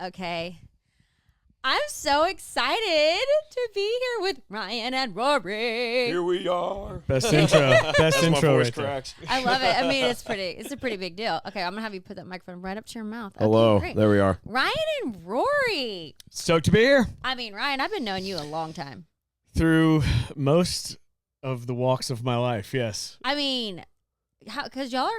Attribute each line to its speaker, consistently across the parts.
Speaker 1: Okay. I'm so excited to be here with Ryan and Rory.
Speaker 2: Here we are.
Speaker 3: Best intro. Best intro
Speaker 2: my voice
Speaker 3: right there.
Speaker 2: cracks.
Speaker 1: I love it. I mean, it's a pretty big deal. Okay, I'm gonna have you put that microphone right up to your mouth. Okay,
Speaker 2: Hello.
Speaker 1: great.
Speaker 2: There we are.
Speaker 1: Ryan and Rory.
Speaker 3: Stoked to be here.
Speaker 1: I mean, Ryan, I've been knowing you a long time.
Speaker 3: Through most of the walks of my life, yes.
Speaker 1: I mean, because you're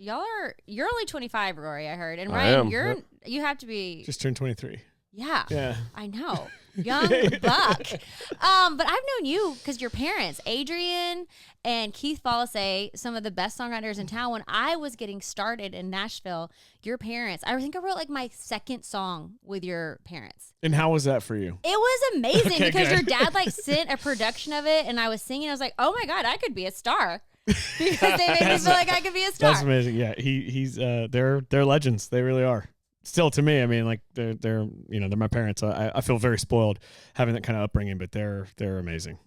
Speaker 1: only 25, Rory. I heard, and
Speaker 2: I
Speaker 1: Ryan,
Speaker 2: am.
Speaker 1: you have to be.
Speaker 3: Just turned 23.
Speaker 1: Yeah.
Speaker 3: Yeah.
Speaker 1: I know. Young buck. But I've known you because your parents, Adrian and Keith Follesé, some of the best songwriters in town. When I was getting started in Nashville, your parents, I think I wrote like my second song with your parents.
Speaker 3: And how was that for you?
Speaker 1: It was amazing
Speaker 3: Okay,
Speaker 1: because
Speaker 3: good.
Speaker 1: your dad like sent a production of it and I was singing. I was like, oh my God, I could be a star. Because they made me feel like I could be a star.
Speaker 3: That's amazing. Yeah, he's they're legends. They really are. Still to me, I mean, like they're my parents. I feel very spoiled having that kind of upbringing, but they're amazing.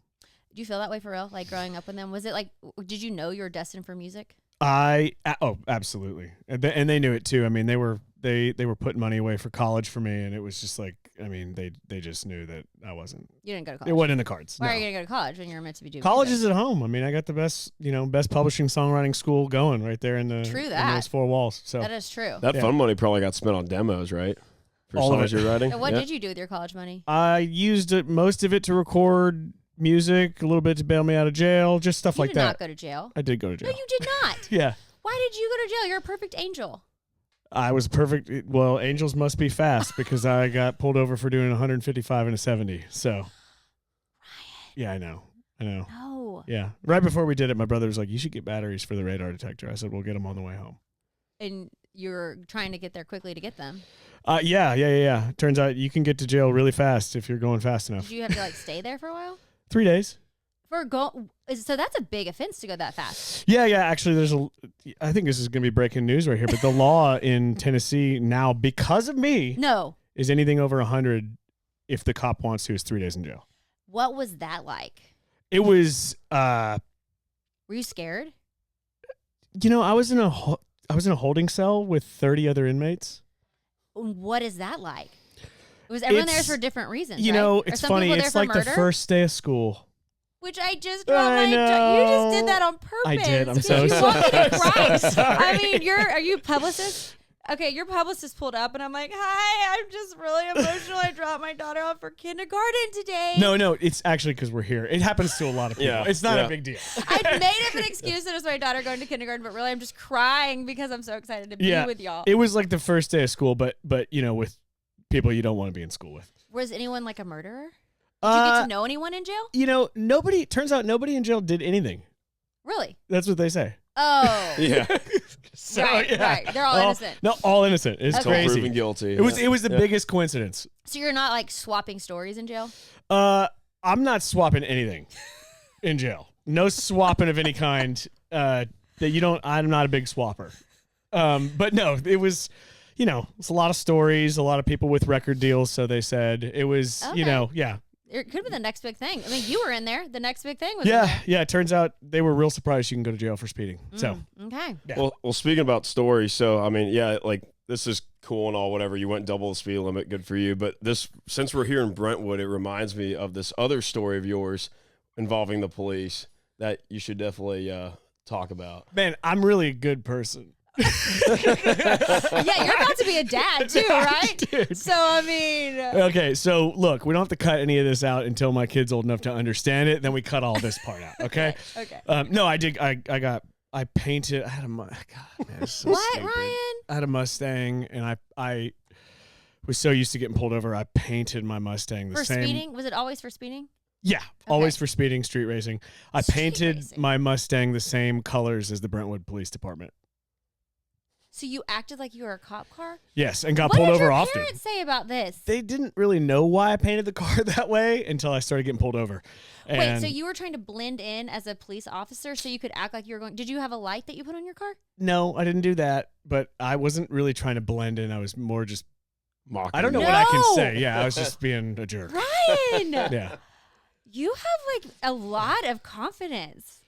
Speaker 1: Do you feel that way for real? Like growing up with them, was it like? Did you know you were destined for music?
Speaker 3: Absolutely, and they knew it too. I mean, they were putting money away for college for me, and it was just like, I mean, they just knew that I wasn't.
Speaker 1: You didn't go to college.
Speaker 3: It wasn't in the cards.
Speaker 1: Why
Speaker 3: no.
Speaker 1: are you gonna go to college when you're meant to be doing
Speaker 3: College
Speaker 1: music?
Speaker 3: is at home. I mean, I got the best publishing songwriting school going right there in the
Speaker 1: True
Speaker 3: in
Speaker 1: that.
Speaker 3: those four walls. So
Speaker 1: That is true.
Speaker 2: That
Speaker 3: Yeah.
Speaker 2: fun money probably got spent on demos, right? For
Speaker 3: All of
Speaker 2: songs
Speaker 3: it.
Speaker 2: you're writing.
Speaker 1: And what
Speaker 2: Yeah.
Speaker 1: did you do with your college money?
Speaker 3: I used most of it to record music, a little bit to bail me out of jail, just stuff
Speaker 1: You
Speaker 3: like
Speaker 1: did
Speaker 3: that.
Speaker 1: not go to jail.
Speaker 3: I did go to jail.
Speaker 1: No, you did not.
Speaker 3: Yeah.
Speaker 1: Why did you go to jail? You're a perfect angel.
Speaker 3: I was perfect. Well, angels must be fast because I got pulled over for doing 155 and a 70. So, yeah, I know.
Speaker 1: No.
Speaker 3: Yeah. Right before we did it, my brother was like, you should get batteries for the radar detector. I said, we'll get them on the way home.
Speaker 1: And you're trying to get there quickly to get them.
Speaker 3: Yeah. Turns out you can get to jail really fast if you're going fast enough.
Speaker 1: Did you have to like stay there for a while?
Speaker 3: 3 days.
Speaker 1: So that's a big offense to go that fast.
Speaker 3: Yeah. Actually, I think this is going to be breaking news right here, but the law in Tennessee now, because of me,
Speaker 1: No.
Speaker 3: is anything over 100, if the cop wants to, is 3 days in jail.
Speaker 1: What was that like?
Speaker 3: It was,
Speaker 1: Were you scared?
Speaker 3: I was in a holding cell with 30 other inmates.
Speaker 1: What is that like? Was everyone there for different reasons?
Speaker 3: You
Speaker 1: right?
Speaker 3: know,
Speaker 1: Are
Speaker 3: it's
Speaker 1: some
Speaker 3: funny.
Speaker 1: people there
Speaker 3: It's
Speaker 1: for
Speaker 3: like the
Speaker 1: murder?
Speaker 3: first day of school.
Speaker 1: Which I just dropped my. You
Speaker 3: know.
Speaker 1: just did that on purpose.
Speaker 3: I did. I'm
Speaker 1: 'cause
Speaker 3: so
Speaker 1: you want me to
Speaker 3: sorry.
Speaker 1: cry.
Speaker 3: So sorry.
Speaker 1: I mean, are you a publicist? Okay, your publicist pulled up, and I'm like, "Hi, I'm just really emotional. I dropped my daughter off for kindergarten today."
Speaker 3: No, it's actually because we're here. It happens to a lot of people.
Speaker 2: Yeah,
Speaker 3: It's not
Speaker 2: yeah.
Speaker 3: a big deal.
Speaker 1: I made up an excuse that it was my daughter going to kindergarten, but really, I'm just crying because I'm so excited to be with y'all.
Speaker 3: It was like the first day of school, but with people you don't want to be in school with.
Speaker 1: Was anyone like a murderer? Did you get to know anyone in jail?
Speaker 3: Turns out nobody in jail did anything.
Speaker 1: Really?
Speaker 3: That's what they say.
Speaker 1: Oh.
Speaker 2: Yeah.
Speaker 3: So,
Speaker 1: right. They're all innocent.
Speaker 3: No, all innocent. It's
Speaker 1: Okay.
Speaker 3: crazy.
Speaker 2: Proven guilty.
Speaker 3: It was the biggest coincidence.
Speaker 1: So you're not like swapping stories in jail?
Speaker 3: I'm not swapping anything in jail. No swapping of any kind. I'm not a big swapper. But no, it was, it's a lot of stories, a lot of people with record deals. So they said it was,
Speaker 1: Okay.
Speaker 3: yeah.
Speaker 1: It could be the next big thing. I mean, you were in there. The next big thing was in there.
Speaker 3: Yeah. It turns out they were real surprised you can go to jail for speeding. So
Speaker 1: Okay.
Speaker 3: yeah.
Speaker 2: Well, speaking about stories, so I mean, yeah, like this is cool and all, whatever. You went double the speed limit, good for you. But since we're here in Brentwood, it reminds me of this other story of yours involving the police that you should definitely talk about.
Speaker 3: Man, I'm really a good person.
Speaker 1: Yeah, you're about to be a dad too, right?
Speaker 3: Dude.
Speaker 1: So I mean,
Speaker 3: Okay, so look, we don't have to cut any of this out until my kid's old enough to understand it. Then we cut all this part out. Okay.
Speaker 1: okay.
Speaker 3: No, I did. I painted. I had a God, man, it's so
Speaker 1: What,
Speaker 3: stupid.
Speaker 1: Ryan?
Speaker 3: I had a Mustang, and I was so used to getting pulled over. I painted my Mustang the
Speaker 1: For
Speaker 3: same.
Speaker 1: speeding? Was it always for speeding?
Speaker 3: Yeah, always for speeding, street racing. I
Speaker 1: Street
Speaker 3: painted
Speaker 1: racing.
Speaker 3: my Mustang the same colors as the Brentwood Police Department.
Speaker 1: So you acted like you were a cop car?
Speaker 3: Yes, and got
Speaker 1: What
Speaker 3: pulled
Speaker 1: did
Speaker 3: over
Speaker 1: your
Speaker 3: often.
Speaker 1: parents say about this?
Speaker 3: They didn't really know why I painted the car that way until I started getting pulled over.
Speaker 1: Wait,
Speaker 3: And
Speaker 1: so you were trying to blend in as a police officer so you could act like you were going. Did you have a light that you put on your car?
Speaker 3: No, I didn't do that. But I wasn't really trying to blend in. I was more just.
Speaker 2: Mocking
Speaker 3: I don't know
Speaker 2: you.
Speaker 3: what I can
Speaker 1: No!
Speaker 3: say. Yeah, I was just being a jerk.
Speaker 1: Ryan!
Speaker 3: Yeah.
Speaker 1: You have like a lot of confidence.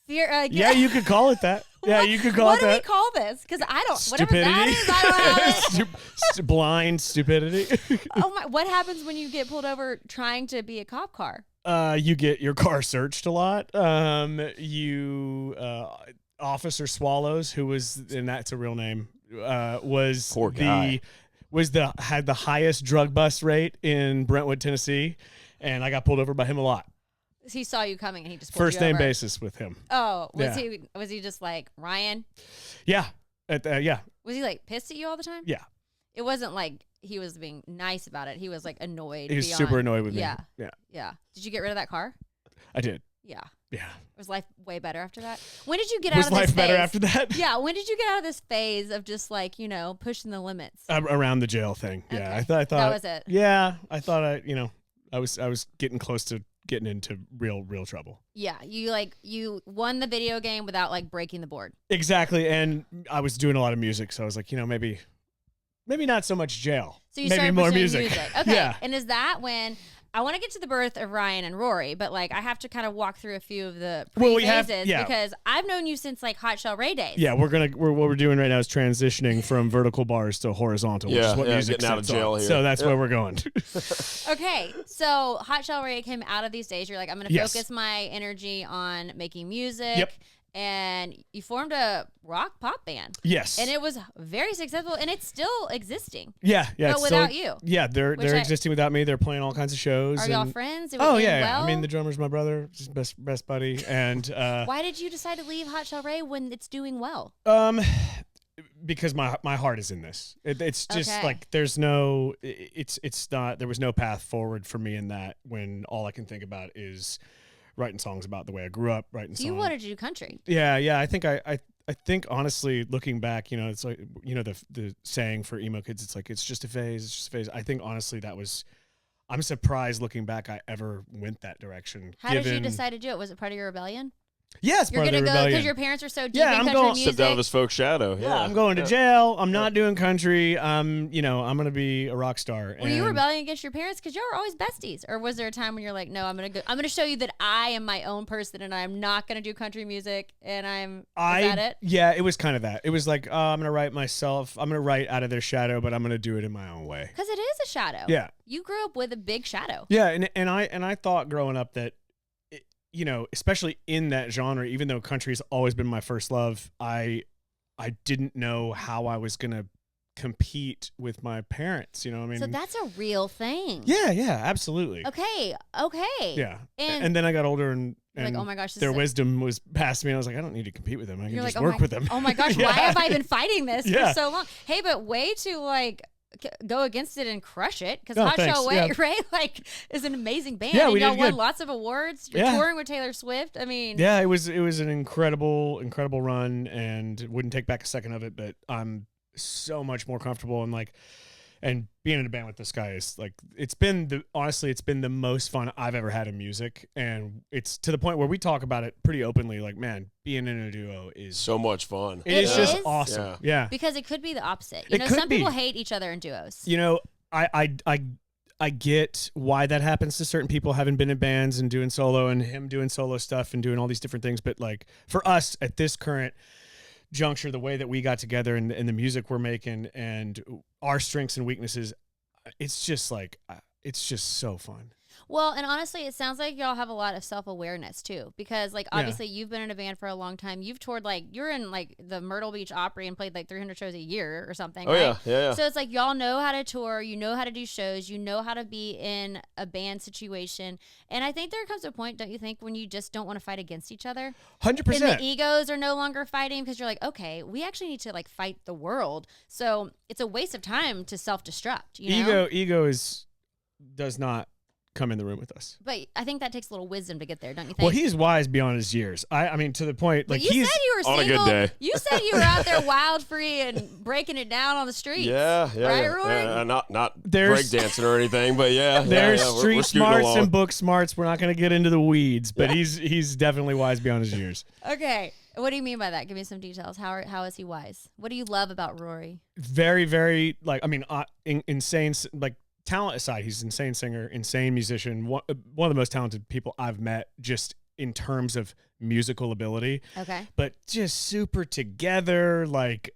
Speaker 1: Fear.
Speaker 3: Yeah, you could call it that. Yeah, you could call it that.
Speaker 1: What do we call this? Because I don't. Whatever that is, I don't have it.
Speaker 3: Blind stupidity.
Speaker 1: Oh my! What happens when you get pulled over trying to be a cop car?
Speaker 3: You get your car searched a lot. Officer Swallows, who was, and that's a real name, was
Speaker 2: Poor guy.
Speaker 3: Had the highest drug bust rate in Brentwood, Tennessee, and I got pulled over by him a lot.
Speaker 1: He saw you coming and he just pulled
Speaker 3: First
Speaker 1: you
Speaker 3: name
Speaker 1: over.
Speaker 3: basis with him.
Speaker 1: Oh, was he just like Ryan?
Speaker 3: Yeah, yeah,
Speaker 1: Was he like pissed at you all the time?
Speaker 3: yeah.
Speaker 1: It wasn't like he was being nice about it. He was like annoyed.
Speaker 3: He was
Speaker 1: beyond-
Speaker 3: super annoyed with
Speaker 1: Yeah.
Speaker 3: me. Yeah,
Speaker 1: Yeah. Did you get rid of that car?
Speaker 3: I did.
Speaker 1: Yeah.
Speaker 3: Yeah.
Speaker 1: Was life way better after that? When did you get
Speaker 3: Was
Speaker 1: out of this
Speaker 3: life better
Speaker 1: phase?
Speaker 3: after that?
Speaker 1: Yeah. When did you get out of this phase of just like, pushing the limits?
Speaker 3: Around the jail thing. Yeah,
Speaker 1: Okay.
Speaker 3: I thought
Speaker 1: That was it.
Speaker 3: Yeah, I thought I was getting close to getting into real trouble.
Speaker 1: Yeah. You won the video game without like breaking the board.
Speaker 3: Exactly, and I was doing a lot of music, so I was like, maybe not so much jail.
Speaker 1: So you
Speaker 3: maybe
Speaker 1: started
Speaker 3: more
Speaker 1: pursuing
Speaker 3: music.
Speaker 1: Okay.
Speaker 3: Yeah.
Speaker 1: And is that when I want to get to the birth of Ryan and Rory, but like I have to kind of walk through a few of the phases because I've known you since like Hot Chelle Rae days.
Speaker 3: Yeah, what we're doing right now is transitioning from vertical bars to horizontal, which is what music
Speaker 2: getting out of
Speaker 3: sits
Speaker 2: jail
Speaker 3: on.
Speaker 2: here.
Speaker 3: So that's where we're going.
Speaker 1: Okay, so Hot Chelle Rae came out of these days. You're like, I'm going to
Speaker 3: Yes.
Speaker 1: focus my energy on making music.
Speaker 3: Yep.
Speaker 1: And you formed a rock pop band.
Speaker 3: Yes.
Speaker 1: And it was very successful, and it's still existing.
Speaker 3: Yeah.
Speaker 1: But
Speaker 3: it's
Speaker 1: without
Speaker 3: still,
Speaker 1: you.
Speaker 3: Yeah, they're existing without me. They're playing all kinds of shows.
Speaker 1: Are y'all
Speaker 3: and-
Speaker 1: friends? It
Speaker 3: Oh
Speaker 1: was
Speaker 3: yeah,
Speaker 1: well?
Speaker 3: I mean, the drummer's my brother, just best buddy, and
Speaker 1: Why did you decide to leave Hot Chelle Rae when it's doing well?
Speaker 3: because my heart is in this. It's just
Speaker 1: Okay.
Speaker 3: like there was no path forward for me in that when all I can think about is writing songs about the way I grew up, writing songs.
Speaker 1: You wanted to do country.
Speaker 3: Yeah. I think honestly, looking back, it's like the saying for emo kids, it's like it's just a phase. I think honestly I'm surprised looking back I ever went that direction.
Speaker 1: How did you decide to do it? Was it part of your rebellion?
Speaker 3: Yes,
Speaker 1: You're
Speaker 3: part of
Speaker 1: gonna
Speaker 3: the
Speaker 1: go
Speaker 3: rebellion.
Speaker 1: because your parents are so deep
Speaker 3: Yeah,
Speaker 1: in
Speaker 3: I'm
Speaker 1: country
Speaker 3: going-
Speaker 1: music.
Speaker 2: Stepped out of his folk shadow.
Speaker 3: Yeah, I'm going to jail. I'm not doing country. I'm gonna be a rock star.
Speaker 1: Were you rebelling against your parents because y'all were always besties, or was there a time when you're like, no, I'm gonna show you that I am my own person and I'm not gonna do country music and is that it?
Speaker 3: Yeah, it was kind of that. It was like, I'm gonna write myself. I'm gonna write out of their shadow, but I'm gonna do it in my own way.
Speaker 1: Because it is a shadow.
Speaker 3: Yeah,
Speaker 1: You grew up with a big shadow.
Speaker 3: yeah, and I thought growing up that, especially in that genre, even though country's always been my first love, I didn't know how I was gonna compete with my parents. I mean,
Speaker 1: So that's a real thing.
Speaker 3: yeah, absolutely.
Speaker 1: Okay.
Speaker 3: Yeah,
Speaker 1: And,
Speaker 3: and then I got older and
Speaker 1: you're like, oh my gosh,
Speaker 3: their wisdom was past me. I was like, I don't need to compete with them. I can
Speaker 1: You're
Speaker 3: just
Speaker 1: like,
Speaker 3: work with them.
Speaker 1: Oh my gosh,
Speaker 3: Yeah.
Speaker 1: why have I been fighting this
Speaker 3: Yeah.
Speaker 1: for so long? Hey, but way to like go against it and crush it because
Speaker 3: Oh,
Speaker 1: Hot
Speaker 3: thanks.
Speaker 1: Chelle
Speaker 3: Yeah.
Speaker 1: Rae is an amazing band.
Speaker 3: Yeah,
Speaker 1: and
Speaker 3: we
Speaker 1: y'all
Speaker 3: did
Speaker 1: won
Speaker 3: good.
Speaker 1: lots of awards. You're
Speaker 3: Yeah.
Speaker 1: touring with Taylor Swift. I mean,
Speaker 3: Yeah, it was an incredible run, and wouldn't take back a second of it. But I'm so much more comfortable and being in a band with this guy is like it's been the most fun I've ever had in music, and it's to the point where we talk about it pretty openly. Like, man, being in a duo is
Speaker 2: So much fun.
Speaker 3: it is just
Speaker 1: is?
Speaker 3: awesome. Yeah.
Speaker 1: because it could be the opposite.
Speaker 3: It could
Speaker 1: Some
Speaker 3: be.
Speaker 1: people hate each other in duos.
Speaker 3: I get why that happens to certain people having been in bands and doing solo, and him doing solo stuff and doing all these different things. But like for us at this current juncture, the way that we got together and the music we're making and our strengths and weaknesses, it's just so fun.
Speaker 1: Well, and honestly, it sounds like y'all have a lot of self-awareness too, because like
Speaker 3: Yeah.
Speaker 1: obviously you've been in a band for a long time. You've toured you're in the Myrtle Beach Opry and played 300 shows a year or something.
Speaker 2: Oh,
Speaker 1: right?
Speaker 2: yeah.
Speaker 1: So it's like y'all know how to tour, you know how to do shows, you know how to be in a band situation, and I think there comes a point, don't you think, when you just don't want to fight against each other,
Speaker 3: 100%.
Speaker 1: and the egos are no longer fighting because you're like, okay, we actually need to fight the world. So it's a waste of time to self-destruct. You know?
Speaker 3: Ego does not come in the room with us.
Speaker 1: But I think that takes a little wisdom to get there, don't you think?
Speaker 3: Well, he's wise beyond his years. I mean, to the point,
Speaker 1: But
Speaker 3: like
Speaker 1: you
Speaker 3: he's
Speaker 1: said you were
Speaker 2: on a
Speaker 1: single.
Speaker 2: good day.
Speaker 1: You said you were out there wild, free, and breaking it down on the streets.
Speaker 2: Yeah.
Speaker 1: Right,
Speaker 2: yeah.
Speaker 1: Rory?
Speaker 2: Not
Speaker 3: There's-
Speaker 2: breakdancing or anything, but yeah.
Speaker 3: There's
Speaker 2: we're
Speaker 3: street
Speaker 2: scooting
Speaker 3: smarts
Speaker 2: along.
Speaker 3: and book smarts. We're not going to get into the weeds, but he's definitely wise beyond his years.
Speaker 1: Okay. What do you mean by that? Give me some details. How is he wise? What do you love about Rory?
Speaker 3: Very, very insane. Like talent aside, he's an insane singer, insane musician. One of the most talented people I've met, just in terms of musical ability,
Speaker 1: Okay.
Speaker 3: but just super together, like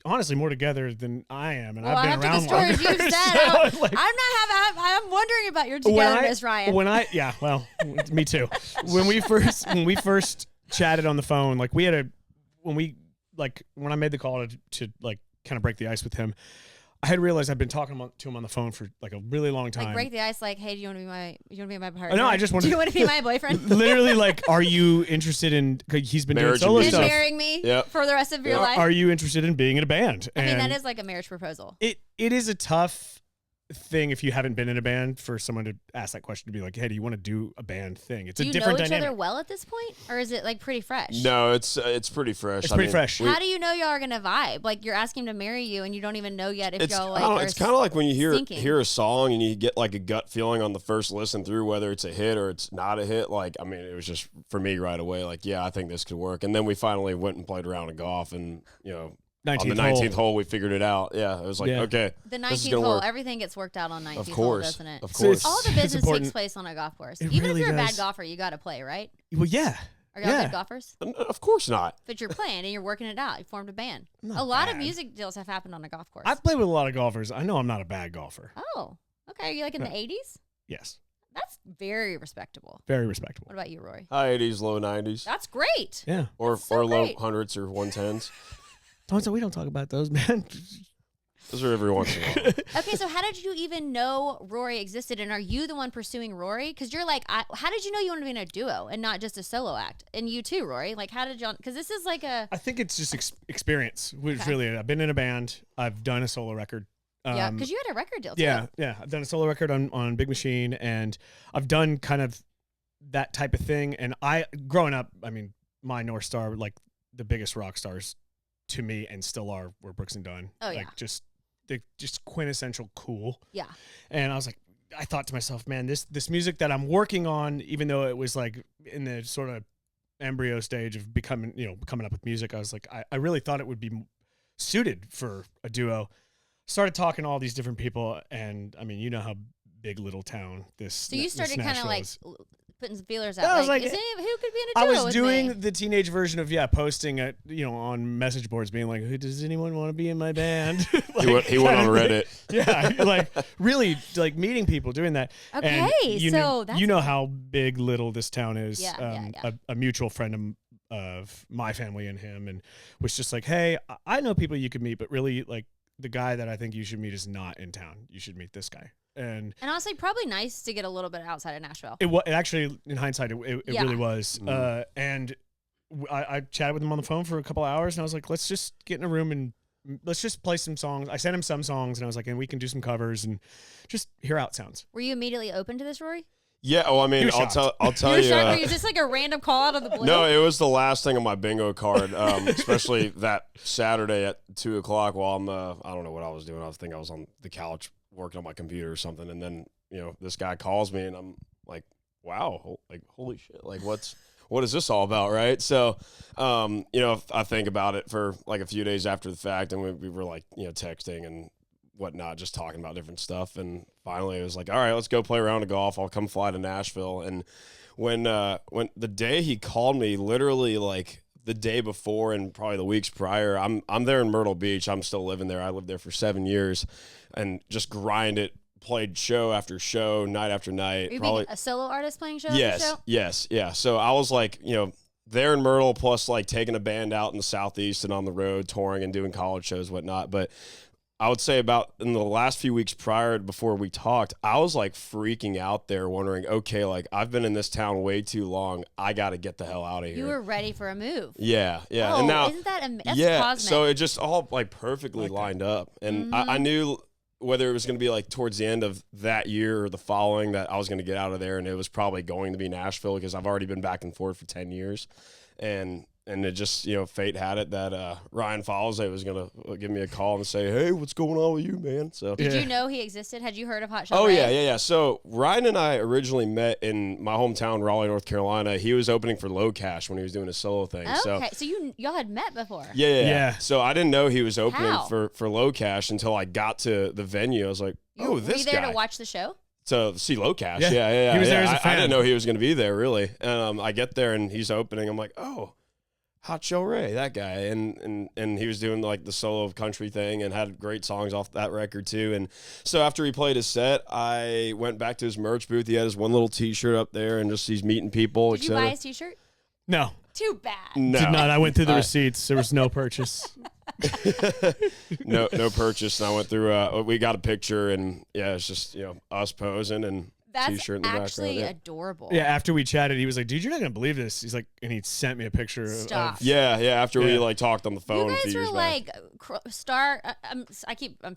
Speaker 3: honestly more together than I am, and
Speaker 1: Well,
Speaker 3: I've been
Speaker 1: after
Speaker 3: around
Speaker 1: the stories
Speaker 3: longer.
Speaker 1: you've said,
Speaker 3: So, like,
Speaker 1: I'm wondering about your togetherness, Ryan.
Speaker 3: Me too. When we first chatted on the phone, like when I made the call to like kind of break the ice with him, I had realized I'd been talking to him on the phone for like a really long time.
Speaker 1: Like break the ice, like, hey, do you want to be my partner?
Speaker 3: No, I just wanted.
Speaker 1: Do you want to be my boyfriend?
Speaker 3: Literally, like, are you interested in? Cause he's been
Speaker 2: Marriage
Speaker 3: doing solo
Speaker 2: and
Speaker 1: And
Speaker 3: stuff.
Speaker 1: marrying me
Speaker 2: Yep.
Speaker 1: for the rest of your life?
Speaker 3: Are you interested in being in a band?
Speaker 1: I mean,
Speaker 3: And
Speaker 1: that is like a marriage proposal.
Speaker 3: it is a tough thing if you haven't been in a band for someone to ask that question, to be like, hey, do you want to do a band thing? It's
Speaker 1: Do
Speaker 3: a
Speaker 1: you
Speaker 3: different
Speaker 1: know each
Speaker 3: dynamic.
Speaker 1: other well at this point? Or is it like pretty fresh?
Speaker 2: No, it's pretty fresh.
Speaker 3: It's pretty fresh.
Speaker 1: How do you know y'all are going to vibe? Like you're asking him to marry you and you don't even know yet if y'all like are
Speaker 2: it's kind of like when you
Speaker 1: syncing.
Speaker 2: hear a song and you get like a gut feeling on the first listen through whether it's a hit or it's not a hit. Like, I mean, it was just for me right away. Like, yeah, I think this could work. And then we finally went and played around in golf, and on the 19th hole we figured it out. Yeah, it was like, okay,
Speaker 1: The
Speaker 2: this is
Speaker 1: 19th
Speaker 2: gonna
Speaker 1: hole,
Speaker 2: work.
Speaker 1: everything gets worked out on 19th
Speaker 2: Of
Speaker 1: hole,
Speaker 2: course,
Speaker 1: doesn't it?
Speaker 2: of
Speaker 3: So
Speaker 2: course.
Speaker 3: it's-
Speaker 1: All the
Speaker 3: It's
Speaker 1: business
Speaker 3: important.
Speaker 1: takes place on a golf course.
Speaker 3: It
Speaker 1: Even
Speaker 3: really
Speaker 1: if you're a bad
Speaker 3: does.
Speaker 1: golfer, you got to play, right?
Speaker 3: Well, yeah.
Speaker 1: Are y'all good golfers?
Speaker 2: Of course not.
Speaker 1: But you're playing and you're working it out. You formed a band.
Speaker 3: Not
Speaker 1: A lot of
Speaker 3: bad.
Speaker 1: music deals have happened on a golf course.
Speaker 3: I've played with a lot of golfers. I know I'm not a bad golfer.
Speaker 1: Oh, okay. Are you like in the 80s?
Speaker 3: Yes,
Speaker 1: That's very respectable.
Speaker 3: very respectable.
Speaker 1: What about you, Rory?
Speaker 2: High 80s, low 90s,
Speaker 1: That's great.
Speaker 3: Yeah.
Speaker 2: or
Speaker 1: so
Speaker 2: low
Speaker 1: great.
Speaker 2: hundreds or 110s.
Speaker 3: We don't talk about those, man.
Speaker 2: Those are every once in a while.
Speaker 1: Okay, so how did you even know Rory existed, and are you the one pursuing Rory? Because you're like, how did you know you wanted to be in a duo and not just a solo act? And you too, Rory. Like, how did y'all? Because this is like a
Speaker 3: I think it's just experience, which
Speaker 1: Okay.
Speaker 3: really, I've been in a band. I've done a solo record.
Speaker 1: yeah. Because you had a record deal too.
Speaker 3: Yeah. I've done a solo record on Big Machine, and I've done kind of that type of thing. And growing up, I mean, my North Star, like the biggest rock stars to me and still are, were Brooks and Dunn.
Speaker 1: Oh,
Speaker 3: like,
Speaker 1: yeah.
Speaker 3: They're just quintessential cool.
Speaker 1: Yeah.
Speaker 3: And I thought to myself, man, this music that I'm working on, even though it was like in the sort of embryo stage of coming up with music, I was like, I really thought it would be suited for a duo. Started talking to all these different people, and I mean, you know how big little town this.
Speaker 1: So you
Speaker 3: this
Speaker 1: started kind of
Speaker 3: Nashville
Speaker 1: like
Speaker 3: is.
Speaker 1: putting some feelers
Speaker 3: Yeah,
Speaker 1: out.
Speaker 3: I was
Speaker 1: Like,
Speaker 3: like-
Speaker 1: is who could be in a
Speaker 3: I
Speaker 1: duo
Speaker 3: was
Speaker 1: with
Speaker 3: doing
Speaker 1: me?
Speaker 3: the teenage version of posting at on message boards, being like, "Who does anyone want to be in my band?"
Speaker 2: He went on
Speaker 3: kind of
Speaker 2: Reddit.
Speaker 3: Yeah, like really like meeting people, doing that.
Speaker 1: Okay,
Speaker 3: And you
Speaker 1: so
Speaker 3: know,
Speaker 1: that's
Speaker 3: you know how big little this town is.
Speaker 1: Yeah, yeah.
Speaker 3: A mutual friend of my family and him, and was just like, "Hey, I know people you could meet, but really like the guy that I think you should meet is not in town. You should meet this guy." And
Speaker 1: And honestly, probably nice to get a little bit outside of Nashville.
Speaker 3: it actually, in hindsight, it
Speaker 1: Yeah.
Speaker 3: really was. And I chatted with him on the phone for a couple of hours, and I was like, let's just get in a room and let's just play some songs. I sent him some songs, and I was like, and we can do some covers and just hear how it sounds.
Speaker 1: Were you immediately open to this, Rory?
Speaker 2: Yeah. Oh, I mean,
Speaker 3: He was shocked.
Speaker 2: I'll tell
Speaker 1: You
Speaker 2: you.
Speaker 1: were shocked? Were you just like a random call out of the blue?
Speaker 2: No, it was the last thing on my bingo card, especially that Saturday at 2:00 while I'm, I don't know what I was doing. I think I was on the couch working on my computer or something. And then, this guy calls me and I'm like, wow, like, holy shit. Like, what is this all about? Right. So, I think about it for like a few days after the fact, and we were like, texting and whatnot, just talking about different stuff. And finally it was like, all right, let's go play a round of golf. I'll come fly to Nashville. And when the day he called me, literally like the day before and probably the weeks prior, I'm there in Myrtle Beach. I'm still living there. I lived there for 7 years and just grind it, played show after show, night after night.
Speaker 1: Are you
Speaker 2: Probably
Speaker 1: being a solo artist playing show
Speaker 2: yes,
Speaker 1: after show?
Speaker 2: yes, yeah. So I was like, there in Myrtle, plus like taking a band out in the Southeast and on the road touring and doing college shows, whatnot. But I would say about in the last few weeks prior, before we talked, I was like freaking out there wondering, okay, like I've been in this town way too long. I got to get the hell out of here.
Speaker 1: You were ready for a move.
Speaker 2: Yeah.
Speaker 1: Oh,
Speaker 2: And now,
Speaker 1: isn't that that's
Speaker 2: yeah.
Speaker 1: cosmic?
Speaker 2: So it just all like perfectly lined up. And I knew whether it was going to be like towards the end of that year or the following that I was going to get out of there. And it was probably going to be Nashville because I've already been back and forth for 10 years. And it just, fate had it that Ryan Follesé was going to give me a call and say, hey, what's going on with you, man? So
Speaker 1: Did
Speaker 3: Yeah.
Speaker 1: you know he existed? Had you heard of Hot Chelle
Speaker 2: Oh,
Speaker 1: Rae?
Speaker 2: yeah. So Ryan and I originally met in my hometown, Raleigh, North Carolina. He was opening for Low Cash when he was doing his solo thing.
Speaker 1: Okay, so y'all had met before.
Speaker 2: Yeah. So I didn't know he was opening
Speaker 1: How?
Speaker 2: for Low Cash until I got to the venue. I was like,
Speaker 1: Were you
Speaker 2: this
Speaker 1: there
Speaker 2: guy.
Speaker 1: to watch the show?
Speaker 2: to see Locash.
Speaker 3: Yeah.
Speaker 2: Yeah.
Speaker 3: He was there as a
Speaker 2: I
Speaker 3: fan.
Speaker 2: didn't know he was going to be there, really. And I get there, and he's opening. I'm like, oh, Hot Chelle Rae, that guy. And he was doing, like, the solo country thing and had great songs off that record, too. And so after he played his set, I went back to his merch booth. He had his one little T-shirt up there, and just he's meeting people,
Speaker 1: Did you buy his T-shirt?
Speaker 3: No.
Speaker 1: Too bad.
Speaker 2: No.
Speaker 3: Did not. I went through the receipts. There was no purchase.
Speaker 2: no purchase. And I went through, we got a picture, and yeah, it's just, us posing and
Speaker 1: That's
Speaker 2: T-shirt in the
Speaker 1: actually
Speaker 2: background.
Speaker 1: adorable.
Speaker 3: Yeah, after we chatted, he was like, dude, you're not going to believe this. He's like, and he sent me a picture
Speaker 1: Stop.
Speaker 3: of
Speaker 2: Yeah, after we like talked on the phone.
Speaker 1: You
Speaker 2: a few
Speaker 1: guys were
Speaker 2: years
Speaker 1: like star. I'm sorry, I keep saying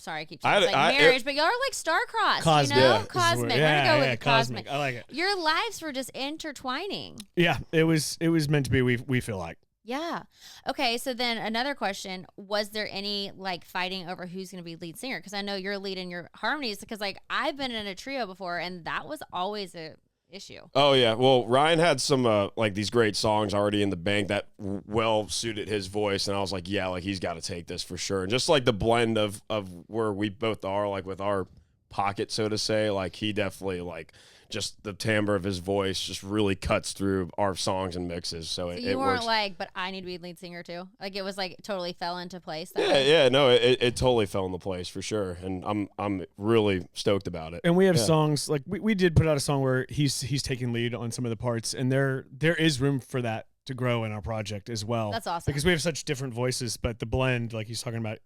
Speaker 1: it's like marriage, but y'all are like star-crossed.
Speaker 3: Cosmic.
Speaker 1: You know,
Speaker 2: Yeah.
Speaker 1: cosmic.
Speaker 3: Yeah,
Speaker 1: We're gonna go
Speaker 3: yeah,
Speaker 1: with cosmic.
Speaker 3: I like it.
Speaker 1: Your lives were just intertwining.
Speaker 3: Yeah, it was meant to be, we feel like.
Speaker 1: Yeah. Okay. So then another question: was there any like fighting over who's going to be lead singer? Because I know you're leading your harmonies. Because like I've been in a trio before, and that was always a issue.
Speaker 2: Oh yeah, well Ryan had some like these great songs already in the bank that well suited his voice, and I was like, yeah, like he's got to take this for sure. And just like the blend of where we both are, like with our pocket, so to say, like he definitely like just the timbre of his voice just really cuts through our songs and mixes. So
Speaker 1: So
Speaker 2: it
Speaker 1: you weren't
Speaker 2: works.
Speaker 1: like, but I need to be lead singer too. Like it was like totally fell into place.
Speaker 2: Yeah, no, it totally fell into place for sure, and I'm really stoked about it.
Speaker 3: And we have
Speaker 2: Yeah.
Speaker 3: songs like we did put out a song where he's taking lead on some of the parts, and there is room for that to grow in our project as well.
Speaker 1: That's awesome.
Speaker 3: Because we have such different voices, but the blend, like he's talking about,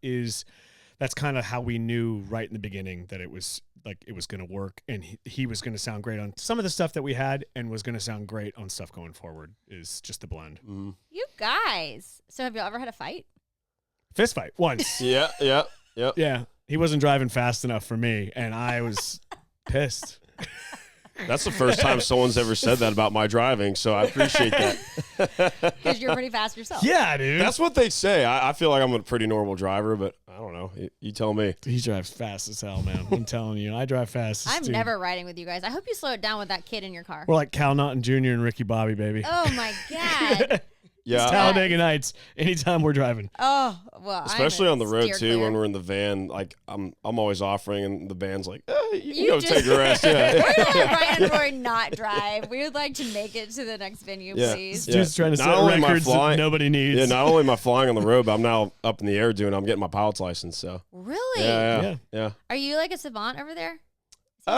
Speaker 3: that's kind of how we knew right in the beginning that it was going to work, and he was going to sound great on some of the stuff that we had, and was going to sound great on stuff going forward. Is just the blend.
Speaker 2: Mhm.
Speaker 1: You guys. So have y'all ever had a fight?
Speaker 3: Fist fight once.
Speaker 2: Yeah.
Speaker 3: Yeah, he wasn't driving fast enough for me, and I was pissed.
Speaker 2: That's the first time someone's ever said that about my driving, so I appreciate that.
Speaker 1: Because you're pretty fast yourself.
Speaker 3: Yeah, dude.
Speaker 2: That's what they say. I feel like I'm a pretty normal driver, but I don't know. You tell me.
Speaker 3: He drives fast as hell, man. I'm telling you, I drive fast.
Speaker 1: I'm
Speaker 3: dude.
Speaker 1: never riding with you guys. I hope you slow it down with that kid in your car.
Speaker 3: We're like Cal Naughton Jr. and Ricky Bobby, baby.
Speaker 1: Oh my God.
Speaker 2: Yeah,
Speaker 3: Talladega Nights. Anytime we're driving.
Speaker 1: Oh well.
Speaker 2: especially
Speaker 1: I'm
Speaker 2: on the road
Speaker 1: steer
Speaker 2: too.
Speaker 1: clear.
Speaker 2: When we're in the van, like I'm always offering, and the band's like, you can
Speaker 1: You
Speaker 2: go
Speaker 1: just-
Speaker 2: take a rest. Yeah,
Speaker 1: We're gonna have Ryan and Rory not drive. We would like to make it to the next venue,
Speaker 2: Yeah.
Speaker 1: please.
Speaker 2: Yeah.
Speaker 3: Dude's trying to
Speaker 2: Not
Speaker 3: set
Speaker 2: only am I
Speaker 3: records that
Speaker 2: flying-
Speaker 3: nobody needs.
Speaker 2: yeah. Not only am I flying on the road, but I'm now up in the air I'm getting my pilot's license. So
Speaker 1: Really?
Speaker 2: yeah.
Speaker 1: Are you like a savant over there? You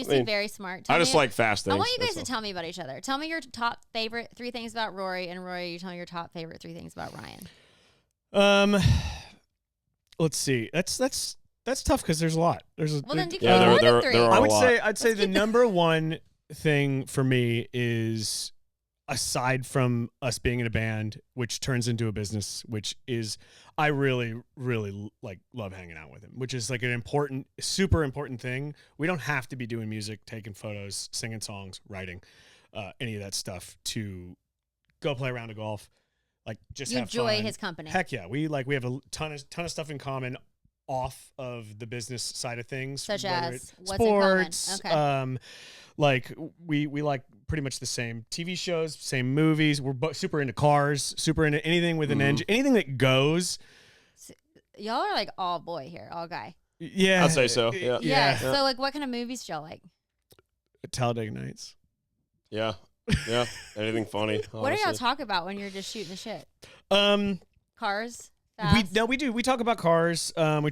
Speaker 1: seem
Speaker 2: I mean,
Speaker 1: very smart.
Speaker 2: I
Speaker 1: Tell
Speaker 2: just
Speaker 1: me-
Speaker 2: like fast things.
Speaker 1: I want you guys
Speaker 2: that's
Speaker 1: to tell me about each other. Tell me your top favorite 3 things about Rory, and Rory, you tell me your top favorite 3 things about Ryan.
Speaker 3: Let's see. That's tough because there's a lot.
Speaker 1: Well, then you can
Speaker 2: Yeah,
Speaker 1: have more
Speaker 2: there
Speaker 1: than 3.
Speaker 2: are
Speaker 3: I
Speaker 2: a
Speaker 3: would
Speaker 2: lot.
Speaker 3: say I'd say
Speaker 1: Let's
Speaker 3: the
Speaker 1: keep-
Speaker 3: number one thing for me is, aside from us being in a band, which turns into a business, which is I really like love hanging out with him, which is like an important, super important thing. We don't have to be doing music, taking photos, singing songs, writing, any of that stuff to go play a round of golf. Like just
Speaker 1: You
Speaker 3: have
Speaker 1: enjoy
Speaker 3: fun.
Speaker 1: his company.
Speaker 3: Heck yeah, we have a ton of stuff in common off of the business side of things,
Speaker 1: Such
Speaker 3: whether
Speaker 1: as
Speaker 3: it's
Speaker 1: what's in common?
Speaker 3: sports.
Speaker 1: Okay.
Speaker 3: Like we like pretty much the same TV shows, same movies. We're super into cars, super into anything with an engine, anything that goes.
Speaker 1: Y'all are like all boy here, all guy.
Speaker 3: Yeah,
Speaker 2: I'd say so, yeah.
Speaker 1: Yeah. So like, what kind of movies do y'all like?
Speaker 3: Talladega Nights.
Speaker 2: Yeah. Anything funny?
Speaker 1: What do y'all
Speaker 2: honestly.
Speaker 1: talk about when you're just shooting the shit? Cars.
Speaker 3: We
Speaker 1: Fast?
Speaker 3: we do. We talk about cars. We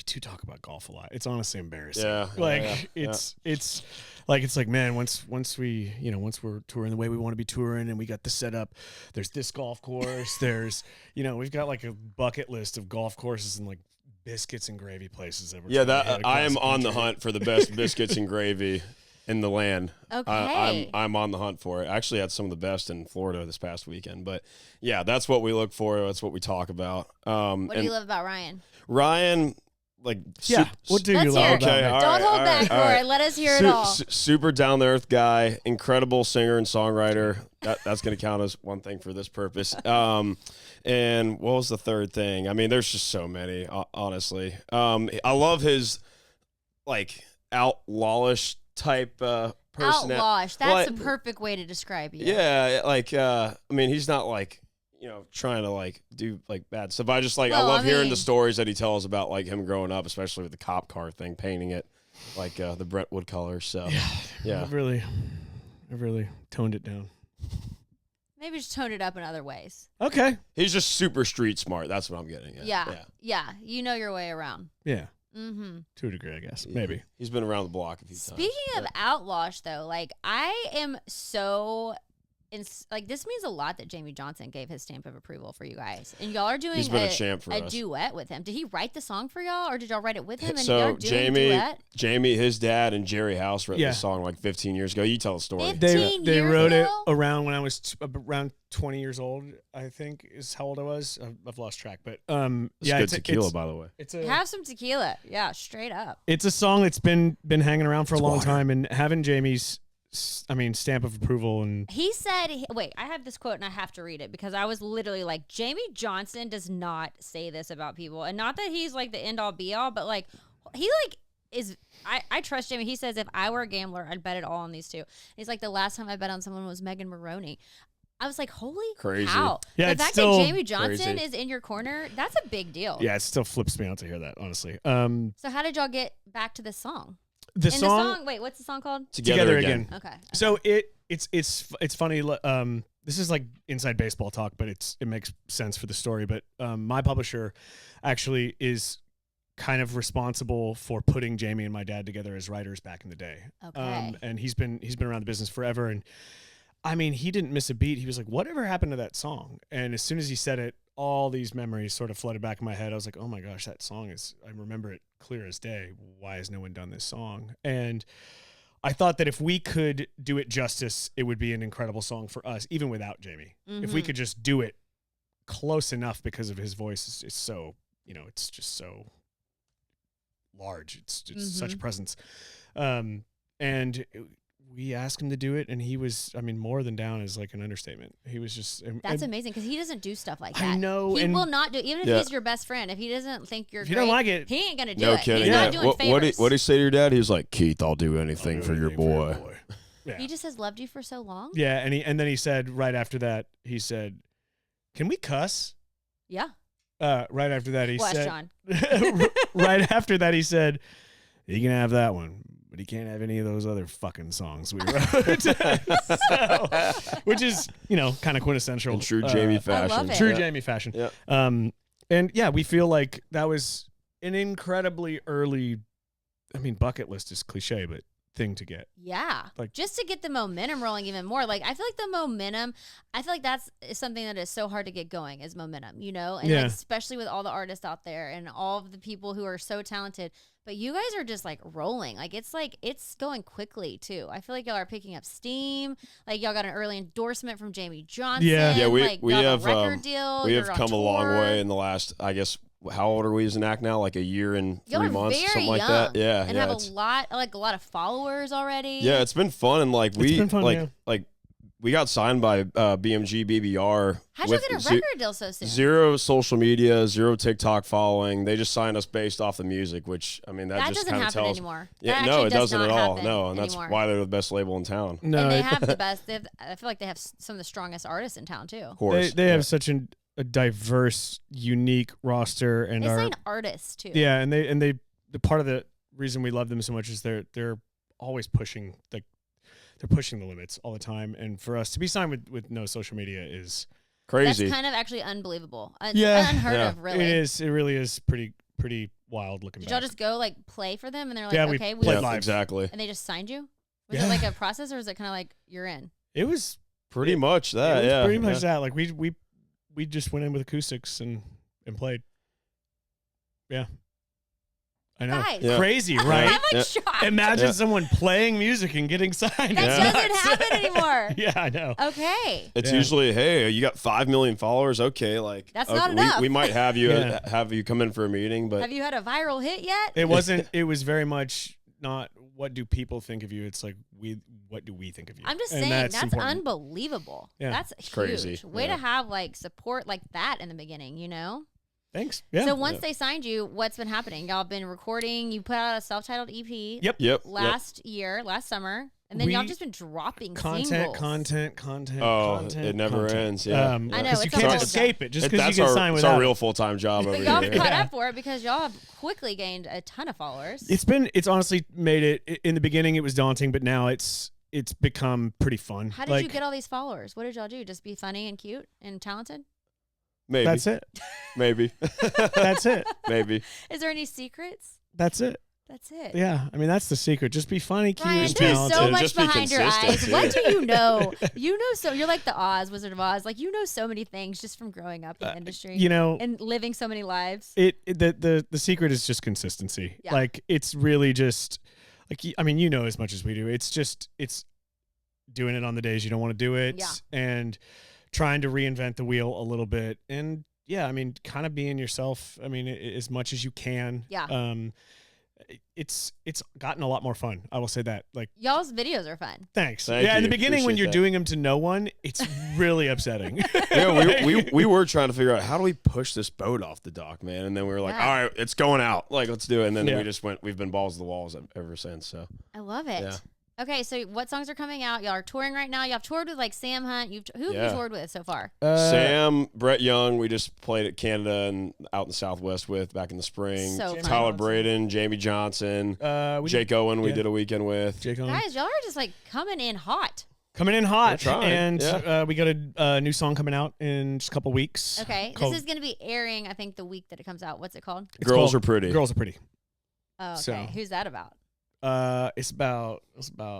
Speaker 3: do talk about golf a lot. It's honestly embarrassing.
Speaker 2: Yeah,
Speaker 3: Like
Speaker 2: yeah.
Speaker 3: it's like man, once we're touring the way we want to be touring, and we got the setup. There's this golf course. There's we've got like a bucket list of golf courses and like biscuits and gravy places that we're
Speaker 2: Yeah,
Speaker 3: trying to hit
Speaker 2: that I am
Speaker 3: across the
Speaker 2: on the
Speaker 3: country.
Speaker 2: hunt for the best biscuits and gravy in the land.
Speaker 1: Okay.
Speaker 2: I'm on the hunt for it. I actually had some of the best in Florida this past weekend, but yeah, that's what we look for. That's what we talk about.
Speaker 1: What do you love about Ryan?
Speaker 2: Ryan, like,
Speaker 3: Yeah, what do you
Speaker 1: Let's hear
Speaker 3: love
Speaker 1: it.
Speaker 3: about
Speaker 2: Okay,
Speaker 3: me?
Speaker 2: all
Speaker 1: Don't
Speaker 2: right,
Speaker 1: hold
Speaker 2: all
Speaker 1: back,
Speaker 2: right, all
Speaker 1: Rory.
Speaker 2: right.
Speaker 1: Let us hear it all.
Speaker 2: Super down to earth guy, incredible singer and songwriter. That's going to count as one thing for this purpose. And what was the third thing? I mean, there's just so many, honestly. I love his like outlawish type person.
Speaker 1: Outlawish. That's
Speaker 2: like-
Speaker 1: the perfect way to describe you.
Speaker 2: Yeah, like I mean, he's not like trying to like do like bad stuff. I just like I
Speaker 1: Well,
Speaker 2: love
Speaker 1: I
Speaker 2: hearing
Speaker 1: mean-
Speaker 2: the stories that he tells about like him growing up, especially with the cop car thing, painting it. like the Brentwood colors. So yeah.
Speaker 3: I've really toned it down.
Speaker 1: Maybe just tone it up in other ways.
Speaker 3: Okay.
Speaker 2: He's just super street smart. That's what I'm getting at.
Speaker 1: Yeah. You know your way around.
Speaker 3: Yeah.
Speaker 1: Mm-hmm.
Speaker 3: To a degree, I guess. Maybe.
Speaker 2: He's been around the block a few times.
Speaker 1: Speaking of Outlash, though, like I am so... like this means a lot that Jamey Johnson gave his stamp of approval for you guys, and y'all are doing
Speaker 2: He's been a champ for
Speaker 1: a
Speaker 2: us.
Speaker 1: Duet with him. Did he write the song for y'all, or did y'all write it with him? And
Speaker 2: So
Speaker 1: y'all doing a duet?
Speaker 2: Jamey, his dad, and Jerry House wrote this song like 15 years ago. You tell the story.
Speaker 1: 15
Speaker 3: They
Speaker 1: years
Speaker 3: wrote
Speaker 1: ago?
Speaker 3: it around when I was around 20 years old. I think is how old I was. I've lost track, but
Speaker 2: It's good tequila, by the way.
Speaker 1: Have some tequila, yeah, straight up.
Speaker 3: It's a song that's been hanging around for a long time, and having Jamey's stamp of approval. And
Speaker 1: He said, wait, I have this quote and I have to read it because I was literally like, Jamey Johnson does not say this about people. And not that he's like the end all be all, but like, he like is, I trust Jamey. He says, if I were a gambler, I'd bet it all on these two. He's like, the last time I bet on someone was Megan Maroney. I was like, holy cow.
Speaker 3: Yeah,
Speaker 1: the fact that Jamey Johnson is in your corner, that's a big deal.
Speaker 3: Yeah, it still flips me out to hear that, honestly.
Speaker 1: So how did y'all get back to this song?
Speaker 3: The song,
Speaker 1: wait, what's the song called?
Speaker 3: Together Again.
Speaker 1: Okay.
Speaker 3: So it's funny. This is like inside baseball talk, but it makes sense for the story. But my publisher actually is kind of responsible for putting Jamey and my dad together as writers back in the day.
Speaker 1: Okay.
Speaker 3: And he's been around the business forever. And I mean, he didn't miss a beat. He was like, "Whatever happened to that song?" And as soon as he said it, all these memories sort of flooded back in my head. I was like, oh my gosh, that song I remember it clear as day. Why has no one done this song? And I thought that if we could do it justice, it would be an incredible song for us, even without Jamey.
Speaker 1: Mm-hmm.
Speaker 3: If we could just do it close enough because of his voice, it's so, it's just so large. It's such a presence. And we asked him to do it, and he was, more than down is like an understatement. He was just...
Speaker 1: That's amazing, because he doesn't do stuff like that.
Speaker 3: I know.
Speaker 1: He will not do it. Even if he's your best friend, if he doesn't think you're
Speaker 3: if
Speaker 1: great,
Speaker 3: you don't like it,
Speaker 1: he ain't going to do
Speaker 2: No
Speaker 1: it.
Speaker 2: kidding.
Speaker 1: He's not doing favors.
Speaker 2: What did he say to your dad? He was like, Keith, I'll do anything for your boy.
Speaker 3: Yeah.
Speaker 1: He just has loved you for so long?
Speaker 3: Yeah, and then he said, right after that, he said, can we cuss?
Speaker 1: Yeah.
Speaker 3: Right after that, he said...
Speaker 1: John.
Speaker 3: Right after that, he said, you can have that one, but he can't have any of those other fucking songs we wrote. So, which is, kind of quintessential.
Speaker 2: In true Jamey fashion.
Speaker 1: I love it.
Speaker 3: True Jamey fashion.
Speaker 2: Yeah.
Speaker 3: And yeah, we feel like that was an incredibly early, bucket list is cliche, but thing to get.
Speaker 1: Yeah.
Speaker 3: Like,
Speaker 1: just to get the momentum rolling even more. Like, I feel like the momentum, that's something that is so hard to get going is momentum, And like, especially with all the artists out there and all of the people who are so talented. But you guys are just like rolling. Like it's going quickly too. I feel like y'all are picking up steam. Like y'all got an early endorsement from Jamey Johnson.
Speaker 2: Yeah, we
Speaker 1: have
Speaker 2: have
Speaker 1: a record deal.
Speaker 2: We have
Speaker 1: You're on
Speaker 2: come a long
Speaker 1: tour.
Speaker 2: way in the last, I guess, how old are we as an act now? Like a year and
Speaker 1: Y'all
Speaker 2: 3
Speaker 1: are
Speaker 2: months,
Speaker 1: very
Speaker 2: something like
Speaker 1: young
Speaker 2: that. Yeah,
Speaker 1: and have a lot of followers already.
Speaker 2: Yeah, it's been fun, and like
Speaker 3: It's been fun,
Speaker 2: like we got signed by BMG BBR.
Speaker 1: How'd you get a record deal so soon?
Speaker 2: Zero social media, zero TikTok following. They just signed us based off the music, which that just
Speaker 1: doesn't
Speaker 2: kind of
Speaker 1: happen
Speaker 2: tells.
Speaker 1: anymore.
Speaker 2: Yeah,
Speaker 1: That
Speaker 2: no,
Speaker 1: actually
Speaker 2: it
Speaker 1: does
Speaker 2: doesn't
Speaker 1: not
Speaker 2: at all.
Speaker 1: happen
Speaker 2: No, and that's
Speaker 1: anymore.
Speaker 2: why they're the best label in town.
Speaker 3: No,
Speaker 1: And they have the best. I feel like they have some of the strongest artists in town too.
Speaker 2: Of course,
Speaker 3: they have such a diverse, unique roster, and
Speaker 1: They
Speaker 3: are
Speaker 1: sign artists too.
Speaker 3: yeah, and they the part of the reason we love them so much is they're always pushing they're pushing the limits all the time, and for us to be signed with no social media is
Speaker 2: crazy.
Speaker 1: That's kind of actually unbelievable.
Speaker 3: Yeah.
Speaker 1: Unheard
Speaker 2: Yeah.
Speaker 1: of, really.
Speaker 3: it really is pretty wild looking.
Speaker 1: Did
Speaker 3: back.
Speaker 1: y'all just go like play for them and they're like,
Speaker 3: Yeah, we
Speaker 1: okay,
Speaker 3: played
Speaker 2: Yeah,
Speaker 3: live.
Speaker 2: exactly.
Speaker 1: and they just signed you? Was
Speaker 3: Yeah.
Speaker 1: it like a process, or was it kind of like you're in?
Speaker 3: It was
Speaker 2: Pretty much that.
Speaker 3: it was
Speaker 2: Yeah,
Speaker 3: pretty much
Speaker 2: yeah.
Speaker 3: that. Like we just went in with acoustics and played. Yeah, I know.
Speaker 1: Guys,
Speaker 2: Yeah.
Speaker 3: Crazy,
Speaker 1: I'm
Speaker 3: right?
Speaker 1: like
Speaker 2: Yeah.
Speaker 1: shocked.
Speaker 3: Imagine
Speaker 2: Yeah.
Speaker 3: someone playing music and getting signed.
Speaker 1: That
Speaker 2: Yeah.
Speaker 1: doesn't happen anymore.
Speaker 3: Yeah, I know.
Speaker 1: Okay.
Speaker 2: It's
Speaker 3: Yeah.
Speaker 2: usually, hey, you got 5 million followers. Okay, like
Speaker 1: That's
Speaker 2: okay,
Speaker 1: not enough.
Speaker 2: We might have you
Speaker 3: Yeah.
Speaker 2: have you come in for a meeting, but
Speaker 1: Have you had a viral hit yet?
Speaker 3: It wasn't. It was very much not what do people think of you. It's like what do we think of you?
Speaker 1: I'm just
Speaker 3: And
Speaker 1: saying that's
Speaker 3: important.
Speaker 1: unbelievable.
Speaker 3: Yeah.
Speaker 1: That's
Speaker 2: crazy.
Speaker 1: huge. Way
Speaker 2: Yeah.
Speaker 1: to have like support like that in the beginning,
Speaker 3: Thanks. Yeah.
Speaker 1: So once they signed you, what's been happening? Y'all been recording. You put out a self-titled EP.
Speaker 2: Yep.
Speaker 1: Last summer, and then y'all just been dropping singles.
Speaker 3: Content.
Speaker 2: It never ends. Yeah,
Speaker 1: I know,
Speaker 3: because you
Speaker 1: it's a
Speaker 3: can't
Speaker 1: whole
Speaker 3: escape it just because you
Speaker 2: that's
Speaker 3: get
Speaker 2: our,
Speaker 3: signed
Speaker 2: it's
Speaker 3: without
Speaker 2: our
Speaker 3: it.
Speaker 2: real full-time job over
Speaker 1: But y'all
Speaker 2: here.
Speaker 1: have caught up for it because y'all have quickly gained a ton of followers.
Speaker 3: It's honestly made it. In the beginning, it was daunting, but now it's become pretty fun.
Speaker 1: How did you get all these followers? What did y'all do? Just be funny and cute and talented?
Speaker 2: Maybe.
Speaker 3: That's it.
Speaker 2: Maybe.
Speaker 3: That's it.
Speaker 2: Maybe.
Speaker 1: Is there any secrets?
Speaker 3: That's it.
Speaker 1: That's it.
Speaker 3: Yeah, I mean that's the secret. Just be funny, cute,
Speaker 1: Ryan,
Speaker 3: and
Speaker 1: there's
Speaker 3: talented.
Speaker 1: so much
Speaker 2: Just be
Speaker 1: behind your eyes.
Speaker 2: consistent,
Speaker 1: What
Speaker 2: too.
Speaker 1: do you know? You know so you're like the Wizard of Oz. Like you know so many things just from growing up in the industry.
Speaker 3: You know,
Speaker 1: and living so many lives.
Speaker 3: the secret is just consistency.
Speaker 1: Yeah.
Speaker 3: Like it's really just like I mean you know as much as we do. It's doing it on the days you don't want to do it, and trying to reinvent the wheel a little bit. And yeah, I mean, kind of being yourself. I mean, as much as you can.
Speaker 1: Yeah.
Speaker 3: It's gotten a lot more fun. I will say that. Like
Speaker 1: Y'all's videos are fun.
Speaker 3: thanks.
Speaker 2: Thank
Speaker 3: In
Speaker 2: you.
Speaker 3: the beginning when
Speaker 2: Appreciate
Speaker 3: you're
Speaker 2: that.
Speaker 3: doing them to no one, it's really upsetting.
Speaker 2: Yeah, we were trying to figure out how do we push this boat off the dock, man. And then we were like,
Speaker 1: Yeah.
Speaker 2: all right, it's going out. Like, let's do it. And then
Speaker 3: Yeah.
Speaker 2: we've been balls to the walls ever since. So
Speaker 1: I love it.
Speaker 2: Yeah.
Speaker 1: Okay, so what songs are coming out? Y'all are touring right now. Y'all have toured with like Sam Hunt. Who have you toured with so far?
Speaker 2: Sam, Brett Young, we just played at Canada and out in the Southwest with back in the spring.
Speaker 1: So fun.
Speaker 2: Tyler Braden, Jamey Johnson, Jake Owen, we did a weekend with.
Speaker 3: Jake Owen.
Speaker 1: Guys, y'all are just like coming in hot.
Speaker 3: Coming in hot,
Speaker 2: We're trying,
Speaker 3: and we got a new song coming out in just a couple weeks.
Speaker 1: Okay,
Speaker 3: called-
Speaker 1: this is going to be airing, I think, the week that it comes out. What's it called?
Speaker 3: It's
Speaker 2: Girls
Speaker 3: called
Speaker 2: Are Pretty.
Speaker 3: Girls Are Pretty.
Speaker 1: Oh, okay.
Speaker 3: So-
Speaker 1: Who's that about?
Speaker 3: It's about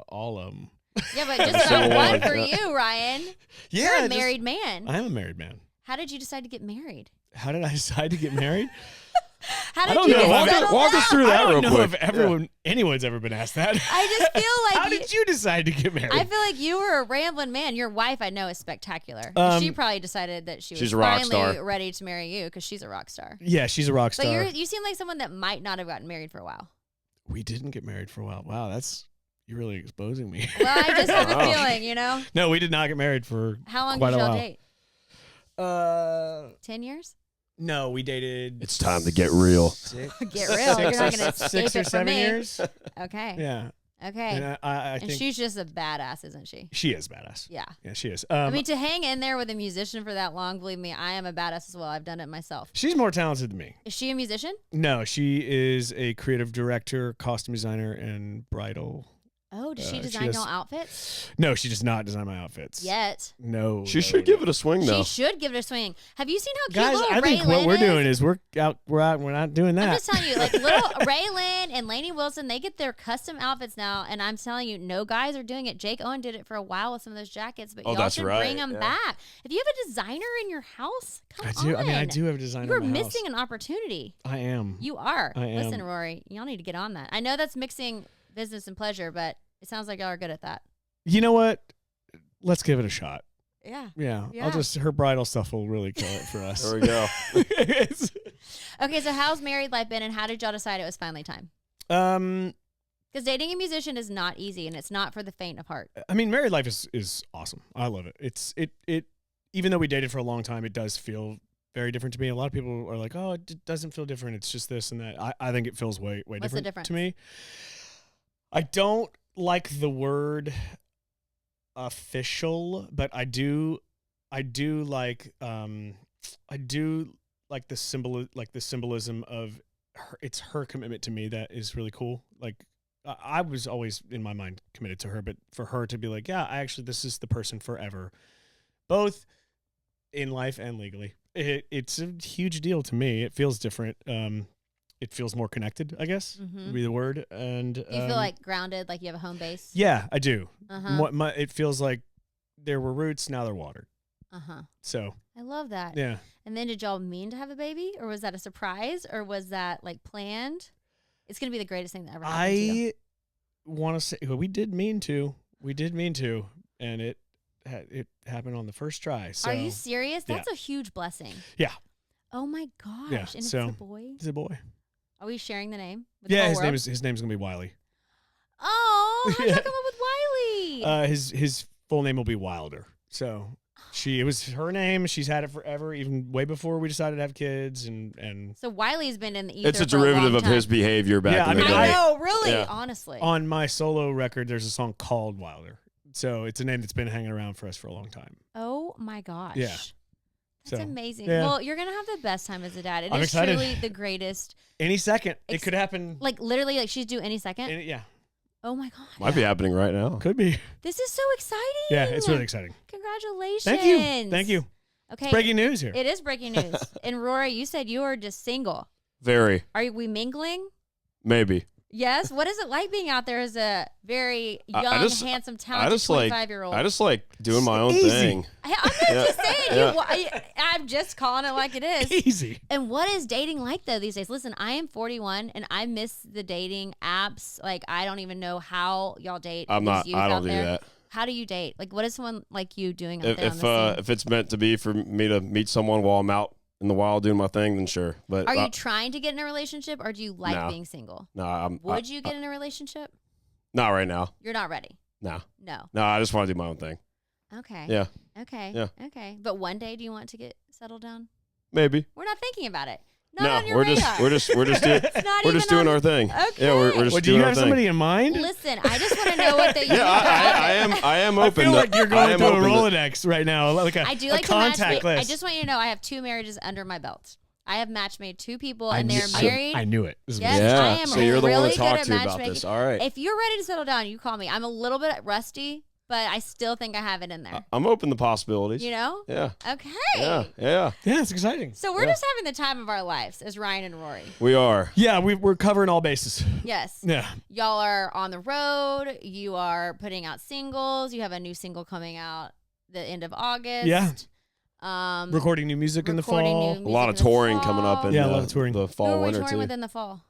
Speaker 3: all of them.
Speaker 1: Yeah, but just
Speaker 2: So
Speaker 1: about one
Speaker 2: one,
Speaker 1: for
Speaker 2: yeah.
Speaker 1: you, Ryan. You're a married man.
Speaker 3: I am a married man.
Speaker 1: How did you decide to get married?
Speaker 3: How did I decide to get married?
Speaker 1: How
Speaker 3: I
Speaker 1: did
Speaker 3: don't
Speaker 1: you
Speaker 3: know.
Speaker 1: get
Speaker 3: Walk us-
Speaker 1: settled
Speaker 2: walk us
Speaker 1: down?
Speaker 2: through that
Speaker 3: I
Speaker 2: real
Speaker 3: don't know
Speaker 2: quick.
Speaker 3: if anyone's ever been asked that.
Speaker 1: I just feel like
Speaker 3: How did you decide to get married?
Speaker 1: I feel like you were a rambling man. Your wife, I know, is spectacular. She probably decided that she was
Speaker 2: she's a rock
Speaker 1: finally
Speaker 2: star.
Speaker 1: ready to marry you because she's a rock star.
Speaker 3: Yeah, she's a rock
Speaker 1: But
Speaker 3: star.
Speaker 1: you seem like someone that might not have gotten married for a while.
Speaker 3: We didn't get married for a while. Wow, you're really exposing me.
Speaker 1: Well, I just have a
Speaker 2: Wow.
Speaker 1: feeling, you know.
Speaker 3: No, we did not get married for
Speaker 1: How long
Speaker 3: quite
Speaker 1: did
Speaker 3: a
Speaker 1: y'all
Speaker 3: while.
Speaker 1: date? 10 years?
Speaker 3: No, we dated.
Speaker 2: It's time to get real.
Speaker 1: Get real. You're not going to escape
Speaker 3: 6 or
Speaker 1: it from
Speaker 3: 7
Speaker 1: me.
Speaker 3: years.
Speaker 1: Okay.
Speaker 3: Yeah,
Speaker 1: Okay.
Speaker 3: and I
Speaker 1: And
Speaker 3: think
Speaker 1: she's just a badass, isn't she?
Speaker 3: she is badass.
Speaker 1: Yeah.
Speaker 3: Yeah, she is.
Speaker 1: I mean, to hang in there with a musician for that long, believe me, I am a badass as well. I've done it myself.
Speaker 3: she's more talented than me.
Speaker 1: Is she a musician?
Speaker 3: No, she is a creative director, costume designer, and bridal.
Speaker 1: Oh, does she
Speaker 3: she
Speaker 1: design
Speaker 3: does-
Speaker 1: y'all outfits?
Speaker 3: No, she does not design my outfits.
Speaker 1: Yet.
Speaker 3: No.
Speaker 2: She should give it a swing, though.
Speaker 1: She should give it a swing. Have you seen how cute
Speaker 3: Guys,
Speaker 1: little
Speaker 3: I think
Speaker 1: Ray
Speaker 3: what
Speaker 1: Lynn
Speaker 3: we're
Speaker 1: is?
Speaker 3: doing is we're not doing that.
Speaker 1: I'm just telling you, like little Ray Lynn and Lainey Wilson, they get their custom outfits now, and I'm telling you, no guys are doing it. Jake Owen did it for a while with some of those jackets, but
Speaker 2: Oh,
Speaker 1: y'all
Speaker 2: that's
Speaker 1: should
Speaker 2: right,
Speaker 1: bring them
Speaker 2: yeah.
Speaker 1: back. If you have a designer in your house, come
Speaker 3: I do.
Speaker 1: on.
Speaker 3: I mean, I do have a designer.
Speaker 1: You're
Speaker 3: in my
Speaker 1: missing
Speaker 3: house.
Speaker 1: an opportunity.
Speaker 3: I am.
Speaker 1: You are.
Speaker 3: I am.
Speaker 1: Listen, Rory, y'all need to get on that. I know that's mixing business and pleasure, but it sounds like y'all are good at that.
Speaker 3: You know what? Let's give it a shot.
Speaker 1: Yeah.
Speaker 3: Yeah.
Speaker 1: Yeah.
Speaker 3: I'll just her bridal stuff will really kill it for us.
Speaker 2: There we go.
Speaker 1: Okay, so how's married life been, and how did y'all decide it was finally time? Because dating a musician is not easy, and it's not for the faint of heart.
Speaker 3: I mean, married life is awesome. I love it. It even though we dated for a long time, it does feel very different to me. A lot of people are like, "Oh, it doesn't feel different. It's just this and that." I think it feels way
Speaker 1: What's
Speaker 3: different
Speaker 1: the difference?
Speaker 3: to me. I don't like the word official, but I do like the symbolism of her, it's her commitment to me that is really cool. Like I was always in my mind committed to her, but for her to be like, yeah, this is the person forever, both in life and legally, it's a huge deal to me. It feels different. It feels more connected, I guess, would be the word. And
Speaker 1: Do you feel like grounded, like you have a home base?
Speaker 3: yeah, I do.
Speaker 1: Uh-huh.
Speaker 3: It feels like there were roots, now they're watered.
Speaker 1: Uh-huh.
Speaker 3: So
Speaker 1: I love that.
Speaker 3: yeah,
Speaker 1: And then did y'all mean to have a baby, or was that a surprise, or was that like planned? It's going to be the greatest thing that ever happened to you.
Speaker 3: I want to say we did mean to, and it happened on the first try. So
Speaker 1: Are you serious?
Speaker 3: yeah.
Speaker 1: That's a huge blessing.
Speaker 3: Yeah.
Speaker 1: Oh my gosh.
Speaker 3: Yeah,
Speaker 1: And
Speaker 3: so-
Speaker 1: it's a boy?
Speaker 3: He's a boy.
Speaker 1: Are we sharing the name? With the
Speaker 3: Yeah,
Speaker 1: whole world?
Speaker 3: his name's gonna be Wiley.
Speaker 1: Oh, how'd
Speaker 3: Yeah.
Speaker 1: y'all come up with Wiley?
Speaker 3: His full name will be Wilder. So It was her name. She's had it forever, even way before we decided to have kids. And
Speaker 1: So Wiley's been in the ether
Speaker 2: It's a
Speaker 1: for long
Speaker 2: derivative of
Speaker 1: time.
Speaker 2: his behavior back
Speaker 3: Yeah,
Speaker 2: in the
Speaker 3: I mean,
Speaker 2: day.
Speaker 1: I know, really,
Speaker 2: Yeah.
Speaker 1: honestly.
Speaker 3: on my solo record, there's a song called Wilder. So it's a name that's been hanging around for us for a long time.
Speaker 1: Oh my gosh.
Speaker 3: Yeah.
Speaker 1: That's
Speaker 3: So,
Speaker 1: amazing.
Speaker 3: yeah.
Speaker 1: Well, you're going to have the best time as a dad. It
Speaker 3: I'm
Speaker 1: is
Speaker 3: excited.
Speaker 1: truly the greatest.
Speaker 3: Any second, it could happen.
Speaker 1: Like, literally, like, she's due any second.
Speaker 3: Yeah,
Speaker 1: Oh my God.
Speaker 2: Might be happening right now.
Speaker 3: could be.
Speaker 1: This is so exciting.
Speaker 3: Yeah, it's really exciting.
Speaker 1: Congratulations.
Speaker 3: Thank you.
Speaker 1: Okay.
Speaker 3: Breaking news here.
Speaker 1: It is breaking news. And Rory, you said you are just single.
Speaker 2: Very.
Speaker 1: Are we mingling?
Speaker 2: Maybe.
Speaker 1: Yes. What is it like being out there as a very young, handsome,
Speaker 2: I
Speaker 1: talented
Speaker 2: just like
Speaker 1: 25-year-old?
Speaker 2: I just like doing my own
Speaker 3: Easy.
Speaker 2: thing.
Speaker 1: I'm not just saying.
Speaker 2: Yeah.
Speaker 1: I'm just calling it like it is.
Speaker 3: Easy.
Speaker 1: And what is dating like though these days? Listen, I am 41 and I miss the dating apps. Like I don't even know how y'all date.
Speaker 2: I'm
Speaker 1: these
Speaker 2: not.
Speaker 1: youth
Speaker 2: I
Speaker 1: out
Speaker 2: don't do
Speaker 1: there.
Speaker 2: that.
Speaker 1: How do you date? Like what is someone like you doing out there on
Speaker 2: If
Speaker 1: the scene?
Speaker 2: if it's meant to be for me to meet someone while I'm out in the wild doing my thing, then sure. But
Speaker 1: Are you trying to get in a relationship or do you like
Speaker 2: No.
Speaker 1: being single?
Speaker 2: no,
Speaker 1: Would you get in a relationship?
Speaker 2: not right now.
Speaker 1: You're not ready.
Speaker 2: No,
Speaker 1: No.
Speaker 2: no. I just want to do my own thing.
Speaker 1: Okay.
Speaker 2: Yeah,
Speaker 1: Okay.
Speaker 2: Yeah.
Speaker 1: Okay. But one day, do you want to get settled down?
Speaker 2: maybe.
Speaker 1: We're not thinking about it. Not
Speaker 2: No,
Speaker 1: on your
Speaker 2: we're
Speaker 1: radar.
Speaker 2: we're just doing
Speaker 1: It's not
Speaker 2: we're
Speaker 1: even
Speaker 2: just doing
Speaker 1: on-
Speaker 2: our thing.
Speaker 1: Okay.
Speaker 2: Yeah, we're just
Speaker 3: Well, do
Speaker 2: doing
Speaker 3: you
Speaker 2: our
Speaker 3: have
Speaker 2: thing.
Speaker 3: somebody in mind?
Speaker 1: Listen, I just want to know what the
Speaker 2: Yeah, I am
Speaker 3: I
Speaker 2: open.
Speaker 3: feel
Speaker 2: to,
Speaker 3: like you're
Speaker 2: I
Speaker 3: going
Speaker 2: am
Speaker 3: through a
Speaker 2: open to-
Speaker 3: Rolodex right now, like a,
Speaker 1: I do
Speaker 3: a
Speaker 1: like to match
Speaker 3: contact
Speaker 1: made. I
Speaker 3: list.
Speaker 1: just want you to know I have 2 marriages under my belt. I have match made 2 people
Speaker 3: I
Speaker 1: and
Speaker 3: knew-
Speaker 1: they're married.
Speaker 3: I knew it. This is
Speaker 1: Yes,
Speaker 2: Yeah,
Speaker 1: I am
Speaker 2: so you're the
Speaker 1: really
Speaker 2: one to
Speaker 1: good
Speaker 2: talk
Speaker 1: at
Speaker 2: to about
Speaker 1: matchmaking.
Speaker 2: this. All right.
Speaker 1: If you're ready to settle down, you call me. I'm a little bit rusty, but I still think I have it in there.
Speaker 2: I'm open to possibilities.
Speaker 1: You know?
Speaker 2: Yeah.
Speaker 1: Okay.
Speaker 2: Yeah. Yeah.
Speaker 3: Yeah, it's exciting.
Speaker 1: So we're just having the time of our lives as Ryan and Rory.
Speaker 2: We are.
Speaker 3: Yeah, we're covering all bases.
Speaker 1: Yes.
Speaker 3: Yeah.
Speaker 1: Y'all are on the road. You are putting out singles. You have a new single coming out the end of August.
Speaker 3: Yeah.
Speaker 1: Recording
Speaker 3: Recording new music in the
Speaker 1: recording
Speaker 3: fall.
Speaker 1: new
Speaker 2: A lot
Speaker 1: music
Speaker 2: of
Speaker 1: in the
Speaker 2: touring coming up
Speaker 1: fall.
Speaker 2: in
Speaker 3: Yeah, a lot of touring.
Speaker 2: the
Speaker 1: Who
Speaker 2: fall,
Speaker 1: are we
Speaker 2: winter
Speaker 1: touring
Speaker 2: too.
Speaker 1: with in the fall?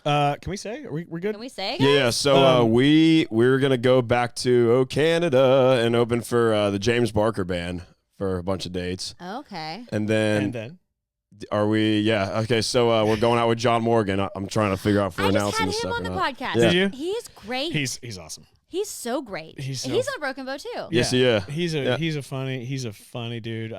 Speaker 3: Can we say? Are we good?
Speaker 1: Can we say?
Speaker 2: Yeah, so we're gonna go back to Canada and open for the James Barker Band for a bunch of dates,
Speaker 1: Okay.
Speaker 2: and then,
Speaker 3: And then
Speaker 2: are we? Yeah, okay. So we're going out with John Morgan. I'm trying to figure out if we're
Speaker 1: I just
Speaker 2: announcing
Speaker 1: had
Speaker 2: this
Speaker 1: him
Speaker 2: stuff
Speaker 1: on
Speaker 2: or
Speaker 1: the
Speaker 2: not.
Speaker 1: podcast.
Speaker 2: Yeah.
Speaker 3: Did you?
Speaker 1: He's great.
Speaker 3: he's awesome.
Speaker 1: He's so great.
Speaker 3: He's so-
Speaker 1: on a broken bow too.
Speaker 2: Yes, yeah.
Speaker 3: He's
Speaker 2: Yeah.
Speaker 3: a funny dude.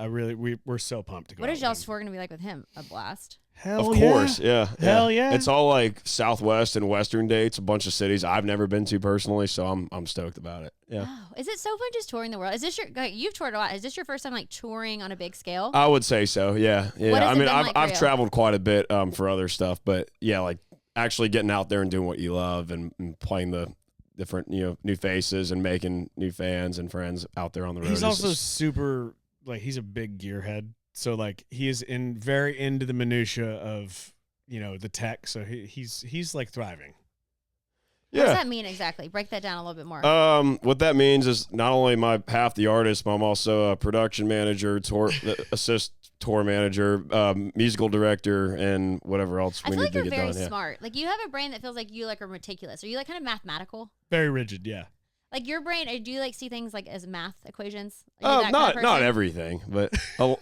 Speaker 3: We're so pumped to go.
Speaker 1: What
Speaker 3: out
Speaker 1: is
Speaker 3: with
Speaker 1: y'all's
Speaker 3: him.
Speaker 1: tour gonna be like with him? A blast.
Speaker 3: Hell
Speaker 2: Of course, yeah.
Speaker 3: Hell yeah.
Speaker 2: It's all like Southwest and Western dates, a bunch of cities I've never been to personally, so I'm stoked about it. Yeah.
Speaker 1: Oh, is it so fun just touring the world? Is this you've toured a lot? Is this your first time like touring on a big scale?
Speaker 2: I would say so. Yeah. Yeah.
Speaker 1: What has
Speaker 2: I
Speaker 1: it
Speaker 2: mean,
Speaker 1: been
Speaker 2: I've
Speaker 1: like for
Speaker 2: I've
Speaker 1: you?
Speaker 2: traveled quite a bit for other stuff, but yeah, like actually getting out there and doing what you love and playing the different, new faces and making new fans and friends out there on the road.
Speaker 3: He's
Speaker 2: is
Speaker 3: also
Speaker 2: just-
Speaker 3: super he's a big gearhead. So like he is very into the minutia of the tech. So he's like thriving.
Speaker 1: What does
Speaker 2: yeah.
Speaker 1: that mean exactly? Break that down a little bit more.
Speaker 2: What that means is not only am I half the artist, but I'm also a production manager, assist tour manager, musical director, and whatever else
Speaker 1: I
Speaker 2: we
Speaker 1: feel
Speaker 2: need
Speaker 1: like
Speaker 2: to
Speaker 1: you're
Speaker 2: get
Speaker 1: very
Speaker 2: done. Yeah.
Speaker 1: smart. Like you have a brain that feels like you like are meticulous. Are you like kind of mathematical?
Speaker 3: Very rigid. Yeah.
Speaker 1: Like your brain, do you like see things like as math equations? Are you that kind
Speaker 2: Not
Speaker 1: of
Speaker 2: not
Speaker 1: person?
Speaker 2: everything, but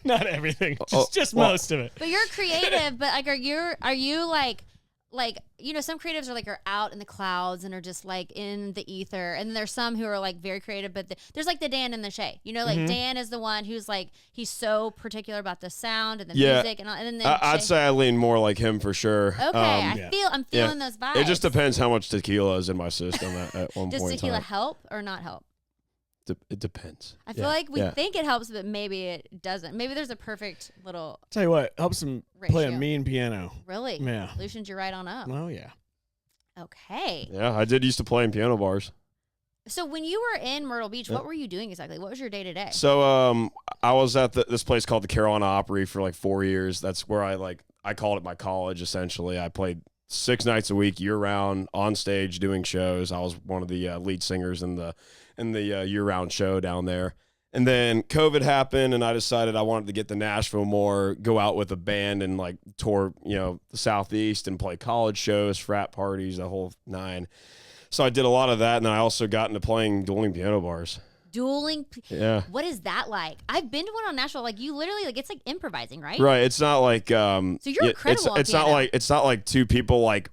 Speaker 3: Not everything.
Speaker 2: Oh,
Speaker 3: Just
Speaker 2: well-
Speaker 3: most of it.
Speaker 1: But you're creative. But like, are you like some creatives are like are out in the clouds and are just like in the ether, and then there's some who are like very creative. But there's like the Dan and the Shay. Like Dan is the one who's like he's so particular about the sound and the
Speaker 2: Yeah.
Speaker 1: music and all. And then
Speaker 2: I'd
Speaker 1: Shay-
Speaker 2: say I lean more like him for sure.
Speaker 1: okay.
Speaker 3: yeah.
Speaker 1: I'm feeling those vibes.
Speaker 2: It just depends how much tequila is in my system at one
Speaker 1: Does
Speaker 2: point in
Speaker 1: tequila
Speaker 2: time.
Speaker 1: help or not help?
Speaker 2: It depends.
Speaker 1: I feel
Speaker 2: Yeah.
Speaker 1: like we
Speaker 2: Yeah.
Speaker 1: think it helps, but maybe it doesn't. Maybe there's a perfect little
Speaker 3: Tell you what, helps him play a
Speaker 1: Ratio.
Speaker 3: mean piano.
Speaker 1: really.
Speaker 3: Yeah.
Speaker 1: Loosens you right on up.
Speaker 3: Oh yeah.
Speaker 1: Okay.
Speaker 2: Yeah, I did used to play in piano bars.
Speaker 1: So when you were in Myrtle Beach, what were you doing exactly? What was your day to day?
Speaker 2: So I was at this place called the Grand Ole Opry for like 4 years. That's where I called it my college essentially. I played 6 nights a week, year round, on stage doing shows. I was one of the lead singers in the year round show down there. And then COVID happened, and I decided I wanted to get to Nashville more, go out with a band and like tour, the Southeast and play college shows, frat parties, the whole nine. So I did a lot of that, and then I also got into playing dueling piano bars.
Speaker 1: Dueling.
Speaker 2: Yeah.
Speaker 1: What is that like? I've been to one on Nashville. Like you literally like it's like improvising, right?
Speaker 2: Right. It's not like
Speaker 1: So you're incredible on
Speaker 2: it's not
Speaker 1: piano.
Speaker 2: like two people like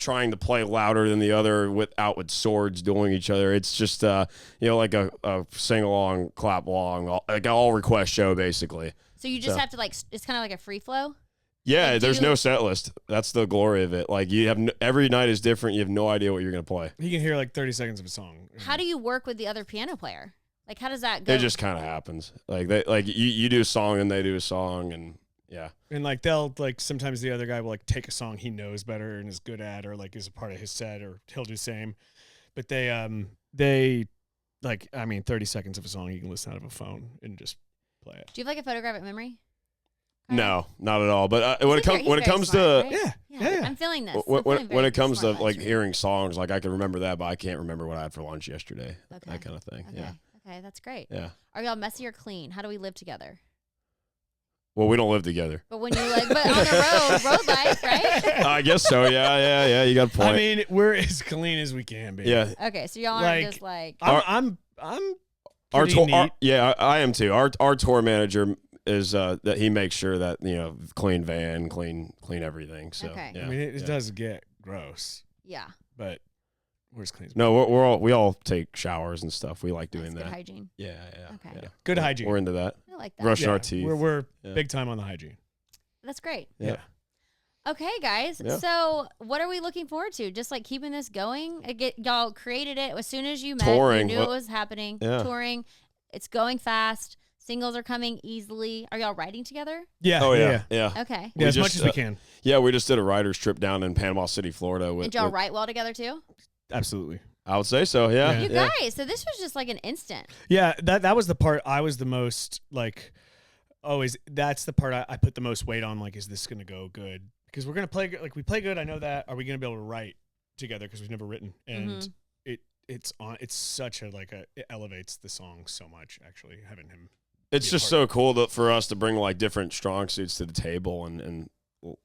Speaker 2: trying to play louder than the other with swords dueling each other. It's just like a sing along, clap along, like an all request show basically.
Speaker 1: So you just have to like it's kind of like a free flow.
Speaker 2: Yeah,
Speaker 1: Like,
Speaker 2: there's no set list. That's the glory of it. Like you have every night is different. You have no idea what you're gonna play.
Speaker 3: You can hear like 30 seconds of a song.
Speaker 1: How do you work with the other piano player? Like how does that go?
Speaker 2: It just kind of happens. Like you do a song and they do a song and yeah.
Speaker 3: And like they'll like sometimes the other guy will like take a song he knows better and is good at or like is a part of his set or he'll do the same. But they like 30 seconds of a song you can listen out of a phone and just play it.
Speaker 1: Do you have like a photographic memory?
Speaker 2: No, not at all. But when it comes
Speaker 1: smart,
Speaker 2: to
Speaker 1: right?
Speaker 3: Yeah.
Speaker 1: I'm feeling this.
Speaker 2: when it comes to like hearing songs, like I can remember that, but I can't remember what I had for lunch yesterday.
Speaker 1: Okay.
Speaker 2: That kind of thing.
Speaker 1: Okay.
Speaker 2: Yeah.
Speaker 1: Okay, that's great.
Speaker 2: Yeah.
Speaker 1: Are y'all messy or clean? How do we live together?
Speaker 2: Well, we don't live together.
Speaker 1: But when you but on the road bike, right?
Speaker 2: I guess so. Yeah. You got a point.
Speaker 3: I mean, we're as clean as we can be.
Speaker 2: Yeah.
Speaker 1: Okay, so y'all aren't just like
Speaker 3: I'm
Speaker 2: Our
Speaker 3: pretty
Speaker 2: tour,
Speaker 3: neat.
Speaker 2: I am too. Our tour manager is that he makes sure that clean van, clean everything. So
Speaker 1: Okay.
Speaker 2: yeah.
Speaker 3: I mean, it does get gross,
Speaker 1: yeah.
Speaker 3: but we're as clean as
Speaker 2: No, we all take showers and stuff. We like doing
Speaker 1: That's
Speaker 2: that.
Speaker 1: good hygiene.
Speaker 2: Yeah.
Speaker 1: Okay.
Speaker 2: Yeah.
Speaker 3: good hygiene.
Speaker 2: We're into that.
Speaker 1: I like that.
Speaker 2: Brushing
Speaker 3: Yeah,
Speaker 2: our teeth.
Speaker 3: We're
Speaker 2: Yeah.
Speaker 3: big time on the hygiene.
Speaker 1: That's great.
Speaker 2: Yeah.
Speaker 1: Okay, guys.
Speaker 2: Yeah.
Speaker 1: So, what are we looking forward to? Just like keeping this going. Y'all created it as soon as you met.
Speaker 2: Touring.
Speaker 1: You knew it was happening.
Speaker 2: Yeah.
Speaker 1: Touring. It's going fast. Singles are coming easily. Are y'all writing together?
Speaker 3: Yeah.
Speaker 2: Oh yeah. Yeah.
Speaker 1: Okay.
Speaker 3: Yeah,
Speaker 2: We
Speaker 3: as much
Speaker 2: just,
Speaker 3: as we can.
Speaker 2: Yeah, we just did a writer's trip down in Panama City, Florida.
Speaker 1: Did y'all write well together too?
Speaker 3: Absolutely.
Speaker 2: I would say so. Yeah.
Speaker 3: Yeah.
Speaker 1: You guys. So this was just like an instant.
Speaker 3: Yeah, that was the part I was the most like, always. That's the part I put the most weight on. Like, is this going to go good? Because we're going to play good. Like, we play good. I know that. Are we going to be able to write together? Because we've never written. And it's such it elevates the song so much, actually, having him.
Speaker 2: It's just so cool for us to bring like different strong suits to the table and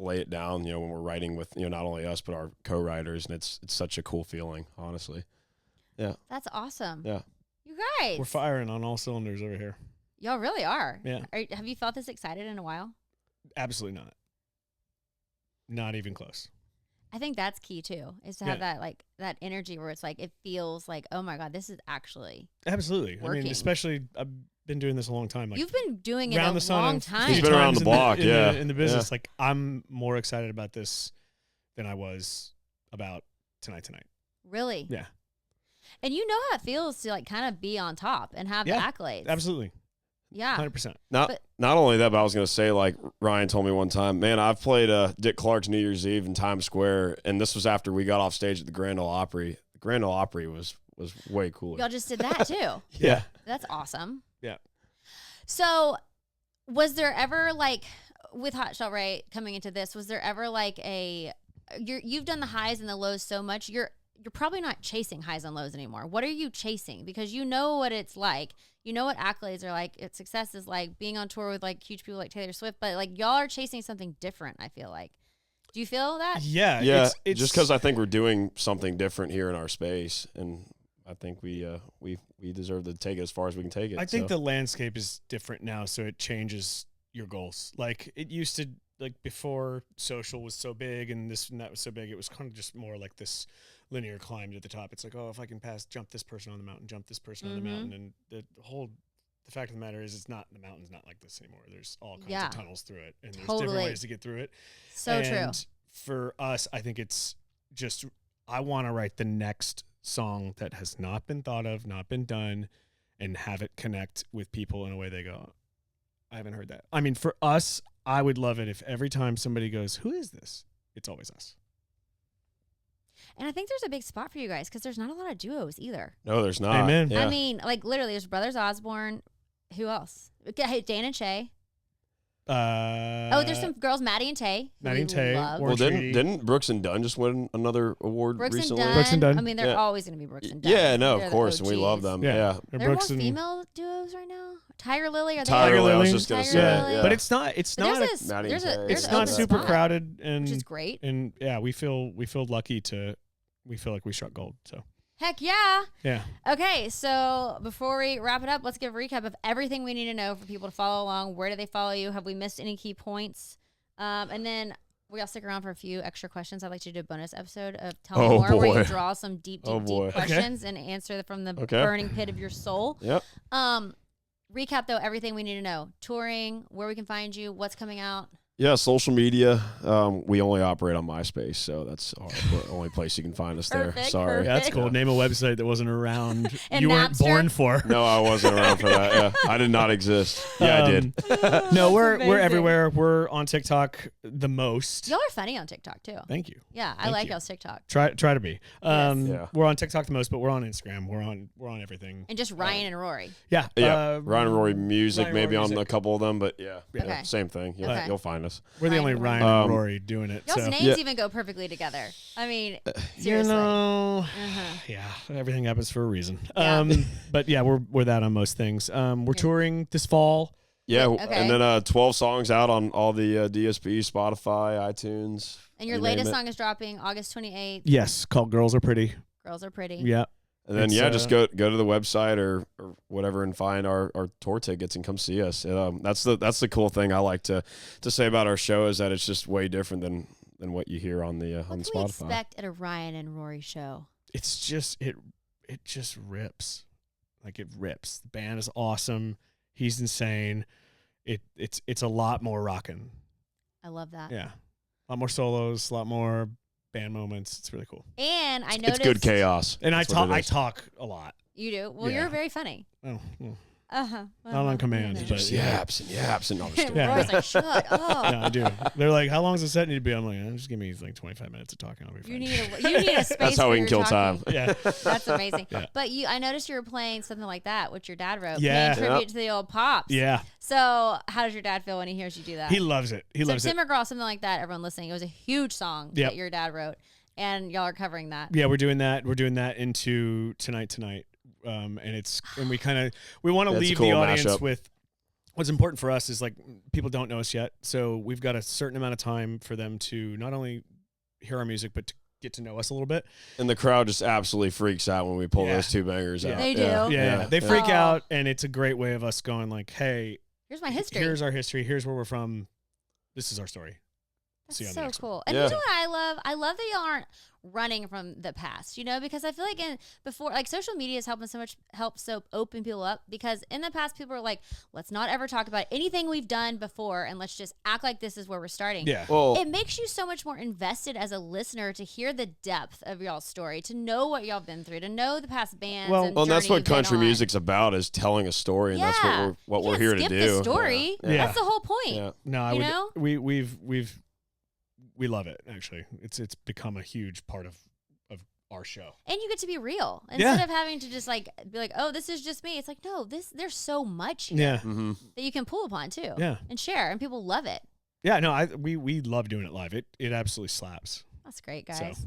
Speaker 2: lay it down, when we're writing with, not only us, but our co-writers. And it's such a cool feeling, honestly. Yeah.
Speaker 1: That's awesome.
Speaker 2: Yeah.
Speaker 1: You guys.
Speaker 3: We're firing on all cylinders over here.
Speaker 1: Y'all really are.
Speaker 3: Yeah.
Speaker 1: Have you felt this excited in a while?
Speaker 3: Absolutely not. Not even close.
Speaker 1: I think that's key too, is to have that energy where it's like, it feels like, oh my God, this is actually
Speaker 3: Absolutely.
Speaker 1: working.
Speaker 3: I mean, especially I've been doing this a long time. Like,
Speaker 1: You've been doing it
Speaker 3: around
Speaker 1: a
Speaker 3: the sun
Speaker 1: long
Speaker 3: and
Speaker 1: time.
Speaker 2: He's been around the block,
Speaker 3: in the business.
Speaker 2: Yeah.
Speaker 3: Like, I'm more excited about this than I was about tonight.
Speaker 1: Really?
Speaker 3: Yeah.
Speaker 1: And you know how it feels to like kind of be on top and have the accolades.
Speaker 3: Absolutely.
Speaker 1: Yeah.
Speaker 3: 100%.
Speaker 2: Not only that, but I was going to say, like Ryan told me one time, man, I've played Dick Clark's New Year's Eve in Times Square, and this was after we got off stage at the Grand Ole Opry. The Grand Ole Opry was way cooler.
Speaker 1: Y'all just did that too.
Speaker 3: Yeah.
Speaker 1: That's awesome.
Speaker 3: Yeah.
Speaker 1: So was there ever like, with Hot Chelle Rae coming into this, was there ever like you've done the highs and the lows so much, you're probably not chasing highs and lows anymore. What are you chasing? Because you know what it's like. You know what accolades are like. Success is like being on tour with like huge people like Taylor Swift, but like y'all are chasing something different, I feel like. Do you feel that?
Speaker 3: Yeah.
Speaker 2: Yeah,
Speaker 3: It's
Speaker 2: just because I think we're doing something different here in our space, and I think we deserve to take it as far as we can take it.
Speaker 3: I think the landscape is different now, so it changes your goals. Like, it used to, like, before social was so big and this and that was so big, it was kind of just more like this linear climb to the top. It's like, oh, if I can jump this person on the mountain, jump this person on the mountain. And the fact of the matter is, the mountain's not like this anymore. There's all kinds of tunnels through it, and there's different ways to get through it.
Speaker 1: So true.
Speaker 3: And for us, I think it's just, I want to write the next song that has not been thought of, not been done, and have it connect with people in a way they go, I haven't heard that. I mean, for us, I would love it if every time somebody goes, who is this? It's always us.
Speaker 1: And I think there's a big spot for you guys because there's not a lot of duos either.
Speaker 2: No, there's not.
Speaker 3: Amen.
Speaker 2: Yeah.
Speaker 1: I mean, like literally, there's Brothers Osborne. Who else? Okay, Dan and Shay. There's some girls, Maddie and Tay. who
Speaker 3: Maddie and
Speaker 1: we
Speaker 3: Tay,
Speaker 1: love.
Speaker 3: or-
Speaker 2: Well,
Speaker 3: Treaty.
Speaker 2: didn't Brooks and Dunn just win another award
Speaker 1: Brooks
Speaker 2: recently?
Speaker 1: and Dunn.
Speaker 3: Brooks and Dunn.
Speaker 1: I mean, they're
Speaker 2: Yeah.
Speaker 1: always going to be Brooks and Dunn.
Speaker 2: Yeah, no,
Speaker 1: They're
Speaker 2: of
Speaker 1: the
Speaker 2: course, and we love
Speaker 1: OGs.
Speaker 2: them.
Speaker 3: Yeah.
Speaker 2: Yeah.
Speaker 3: Or
Speaker 1: There are
Speaker 3: Brooks
Speaker 1: more
Speaker 3: and
Speaker 1: female duos right now. Tiger Lily. Are they
Speaker 2: Tiger Lily, I was
Speaker 3: Lily.
Speaker 2: just gonna
Speaker 1: Tiger
Speaker 2: say,
Speaker 1: Lily.
Speaker 2: yeah.
Speaker 3: But it's not
Speaker 1: But
Speaker 2: Maddie
Speaker 1: there's
Speaker 2: and Tay.
Speaker 1: there's
Speaker 3: it's
Speaker 1: an
Speaker 3: not
Speaker 1: open
Speaker 3: super
Speaker 1: spot,
Speaker 3: crowded, and
Speaker 1: which is great.
Speaker 3: and yeah, we feel lucky we feel like we struck gold. So
Speaker 1: Heck yeah.
Speaker 3: yeah.
Speaker 1: Okay, so before we wrap it up, let's give a recap of everything we need to know for people to follow along. Where do they follow you? Have we missed any key points? And then We all stick around for a few extra questions. I'd like to do a bonus episode of Tell Me More, where you draw some deep questions and answer from the burning pit of your soul.
Speaker 2: Yep.
Speaker 1: Recap, though, everything we need to know. Touring, where we can find you, what's coming out.
Speaker 2: Yeah, social media. We only operate on MySpace, so that's the only place you can find us there. Sorry.
Speaker 3: Yeah, that's cool. Name a website that wasn't around.
Speaker 1: And
Speaker 3: you weren't born for.
Speaker 2: No, I wasn't around for that. Yeah, I did not exist. Yeah, I did.
Speaker 3: No, we're everywhere. We're on TikTok the most.
Speaker 1: Y'all are funny on TikTok too.
Speaker 3: Thank you.
Speaker 1: Yeah, I like y'all's TikTok.
Speaker 3: Try to be.
Speaker 1: Yes.
Speaker 3: We're on TikTok the most, but we're on Instagram. We're on everything.
Speaker 1: And just Ryan and Rory.
Speaker 3: Yeah.
Speaker 2: Ryan and Rory music,
Speaker 3: Ryan
Speaker 2: maybe
Speaker 3: Rory
Speaker 2: on
Speaker 3: music.
Speaker 2: a couple of them, but yeah,
Speaker 1: Okay.
Speaker 2: same thing. You'll find us.
Speaker 3: We're the only Ryan and Rory doing it.
Speaker 1: Y'all's
Speaker 3: so.
Speaker 1: names even go perfectly together. I mean, seriously.
Speaker 3: Yeah, everything happens for a reason. But yeah, we're that on most things. We're touring this fall.
Speaker 2: Yeah,
Speaker 1: Okay.
Speaker 2: and then 12 songs out on all the DSP, Spotify, iTunes.
Speaker 1: And your latest song is dropping August 28th.
Speaker 3: Yes, called Girls Are Pretty.
Speaker 1: Girls Are Pretty.
Speaker 3: Yeah.
Speaker 2: And then just go to the website or whatever and find our tour tickets and come see us. That's the cool thing I like to say about our show is that it's just way different than what you hear on the on
Speaker 1: What
Speaker 2: Spotify.
Speaker 1: can we expect at a Ryan and Rory show?
Speaker 3: It's just it just rips. Like it rips. The band is awesome. He's insane. It's a lot more rocking.
Speaker 1: I love that.
Speaker 3: Yeah. A lot more solos, a lot more band moments. It's really cool.
Speaker 1: And I noticed
Speaker 2: It's good chaos.
Speaker 3: And I
Speaker 2: That's
Speaker 3: talk a lot.
Speaker 1: You do. Well,
Speaker 3: Yeah.
Speaker 1: you're very funny.
Speaker 3: Oh,
Speaker 1: Not
Speaker 3: on command, but
Speaker 2: Just yaps and yaps and no, I'm just kidding.
Speaker 3: Yeah.
Speaker 1: Rory's like, shut up.
Speaker 3: yeah, I do. They're like, how long does the set need to be? I'm like, just give me like 25 minutes of talking. I'll be fine.
Speaker 1: You need a space.
Speaker 2: That's how
Speaker 1: where
Speaker 2: we can
Speaker 1: you're
Speaker 2: kill time.
Speaker 1: talking.
Speaker 3: Yeah.
Speaker 1: That's amazing.
Speaker 3: Yeah.
Speaker 1: But I noticed you were playing something like that, which your dad wrote.
Speaker 3: Yeah.
Speaker 1: Paying tribute to the old pops.
Speaker 3: Yeah.
Speaker 1: So how does your dad feel when he hears you do that?
Speaker 3: He loves it. He loves
Speaker 1: Tim
Speaker 3: it.
Speaker 1: McGraw, something like that. Everyone listening, it was a huge song
Speaker 3: Yep.
Speaker 1: that your dad wrote, and y'all are covering that.
Speaker 3: Yeah, we're doing that. We're doing that into tonight. And we want to
Speaker 2: That's a
Speaker 3: leave
Speaker 2: cool
Speaker 3: the audience
Speaker 2: mashup.
Speaker 3: with what's important for us is like people don't know us yet. So we've got a certain amount of time for them to not only hear our music, but to get to know us a little bit.
Speaker 2: And the crowd just absolutely freaks out when we pull those two bangers out.
Speaker 1: They do.
Speaker 3: Yeah. They freak
Speaker 1: Oh.
Speaker 3: out, and it's a great way of us going like, hey,
Speaker 1: Here's my history.
Speaker 3: here's our history. Here's where we're from. This is our story.
Speaker 1: That's
Speaker 3: See you on the
Speaker 1: so
Speaker 3: next
Speaker 1: cool. And
Speaker 2: Yeah.
Speaker 1: you know what I love? I love that y'all aren't running from the past, because I feel like before social media is helping so open people up, because in the past people are like, let's not ever talk about anything we've done before and let's just act like this is where we're starting.
Speaker 3: Yeah.
Speaker 2: Well,
Speaker 1: It makes you so much more invested as a listener to hear the depth of y'all's story, to know what y'all been through, to know the past bands.
Speaker 3: Well,
Speaker 1: and
Speaker 2: that's
Speaker 1: journey
Speaker 2: what
Speaker 1: you've been
Speaker 2: country
Speaker 1: on.
Speaker 2: music's about, is telling a story, and that's
Speaker 1: Yeah.
Speaker 2: what
Speaker 1: You
Speaker 2: we're
Speaker 1: can't
Speaker 2: here to
Speaker 1: skip
Speaker 2: do.
Speaker 1: the story.
Speaker 3: Yeah.
Speaker 1: That's the whole point.
Speaker 2: Yeah.
Speaker 3: No, I
Speaker 1: You
Speaker 3: would.
Speaker 1: know?
Speaker 3: We love it. Actually, it's become a huge part of our show.
Speaker 1: And you get to be real
Speaker 3: Yeah.
Speaker 1: instead of having to just be like, oh, this is just me. It's like, no, there's so much here
Speaker 3: Yeah.
Speaker 2: Mm-hmm.
Speaker 1: that you can pull upon too.
Speaker 3: Yeah.
Speaker 1: And share, and people love it.
Speaker 3: Yeah. No, we love doing it live. It absolutely slaps.
Speaker 1: That's great, guys.
Speaker 3: So.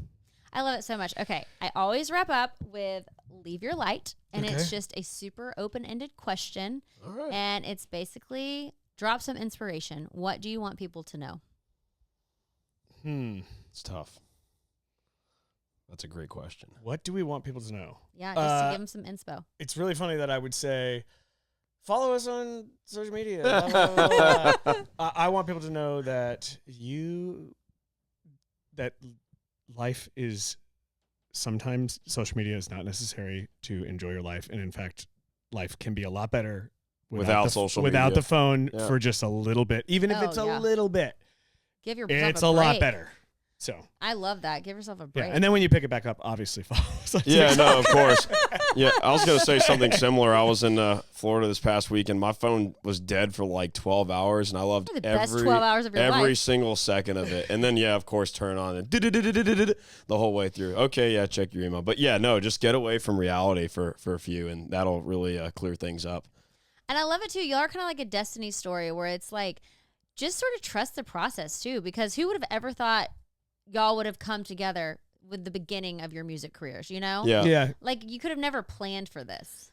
Speaker 1: I love it so much. Okay, I always wrap up with leave your light, and
Speaker 3: Okay.
Speaker 1: it's just a super open-ended question,
Speaker 2: All right.
Speaker 1: and it's basically drop some inspiration. What do you want people to know?
Speaker 2: It's tough. That's a great question.
Speaker 3: What do we want people to know?
Speaker 1: Yeah, just to give them some inspo.
Speaker 3: It's really funny that I would say, follow us on social media. blah, blah, blah, blah. I want people to know that that life is sometimes social media is not necessary to enjoy your life, and in fact, life can be a lot better
Speaker 2: Without social
Speaker 3: without
Speaker 2: media.
Speaker 3: the phone
Speaker 2: Yeah.
Speaker 3: for just a little bit, even if
Speaker 1: Oh,
Speaker 3: it's
Speaker 1: yeah.
Speaker 3: a little bit.
Speaker 1: Give yourself
Speaker 3: It's
Speaker 1: a
Speaker 3: a lot
Speaker 1: break.
Speaker 3: better. So
Speaker 1: I love that. Give yourself a break.
Speaker 3: yeah, and then when you pick it back up, obviously follow us on
Speaker 2: Yeah,
Speaker 3: TikTok.
Speaker 2: no, of course. Yeah, I was going to say something similar. I was in Florida this past week, and my phone was dead for like 12 hours, and I loved
Speaker 1: The best
Speaker 2: every
Speaker 1: 12 hours of your
Speaker 2: every
Speaker 1: life.
Speaker 2: single second of it. And then, yeah, of course, turn on and the whole way through. Okay, yeah, check your email. But, yeah, no, just get away from reality for a few, and that'll really clear things up.
Speaker 1: And I love it too. Y'all are kind of like a destiny story where it's like, just sort of trust the process too, because who would have ever thought y'all would have come together with the beginning of your music careers,
Speaker 2: Yeah.
Speaker 3: Yeah.
Speaker 1: Like you could have never planned for this.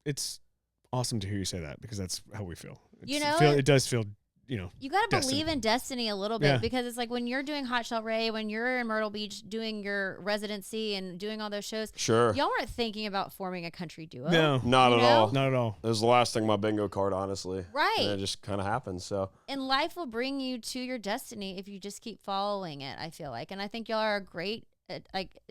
Speaker 3: It's awesome to hear you say that because that's how we feel.
Speaker 1: You know,
Speaker 3: it does feel
Speaker 1: You got to
Speaker 3: destiny.
Speaker 1: believe in destiny a little bit
Speaker 3: Yeah.
Speaker 1: because it's like when you're doing Hot Chelle Rae, when you're in Myrtle Beach doing your residency and doing all those shows,
Speaker 2: Sure.
Speaker 1: y'all weren't thinking about forming a country duo.
Speaker 3: No,
Speaker 2: Not
Speaker 1: You
Speaker 2: at
Speaker 1: know?
Speaker 2: all.
Speaker 3: not at all.
Speaker 2: It was the last thing on my bingo card, honestly.
Speaker 1: Right.
Speaker 2: And it just kind of happened. So
Speaker 1: And life will bring you to your destiny if you just keep following it, I feel like. And I think y'all are great,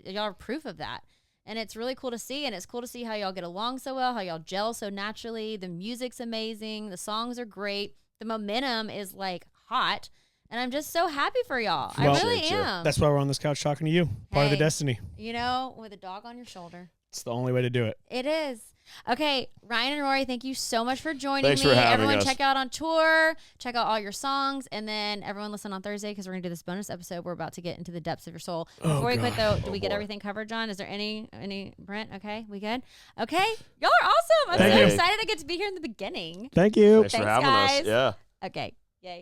Speaker 1: y'all are proof of that. And it's really cool to see. And it's cool to see how y'all get along so well, how y'all gel so naturally. The music's amazing. The songs are great. The momentum is like hot. And I'm just so happy for y'all.
Speaker 3: Well,
Speaker 1: I really
Speaker 2: Appreciate you.
Speaker 1: am.
Speaker 3: That's why we're on this couch talking to you. Part of the
Speaker 1: Hey.
Speaker 3: destiny.
Speaker 1: You know, with a dog on your shoulder.
Speaker 3: It's the only way to do it.
Speaker 1: It is. Okay, Ryan and Rory, thank you so much for joining
Speaker 2: Thanks
Speaker 1: me.
Speaker 2: for having
Speaker 1: Everyone,
Speaker 2: us.
Speaker 1: check out on tour. Check out all your songs, and then everyone listen on Thursday because we're gonna do this bonus episode. We're about to get into the depths of your soul.
Speaker 3: Oh,
Speaker 1: Before we quit, though, did we get
Speaker 2: boy.
Speaker 1: everything covered, John? Is there any Brent? Okay, we good? Okay, y'all are awesome. I'm
Speaker 3: Thank
Speaker 1: so
Speaker 3: you.
Speaker 1: excited I get to be here in the beginning.
Speaker 3: Thank you.
Speaker 2: thanks for
Speaker 1: Thanks,
Speaker 2: having
Speaker 1: guys.
Speaker 2: us. Yeah.
Speaker 1: Okay.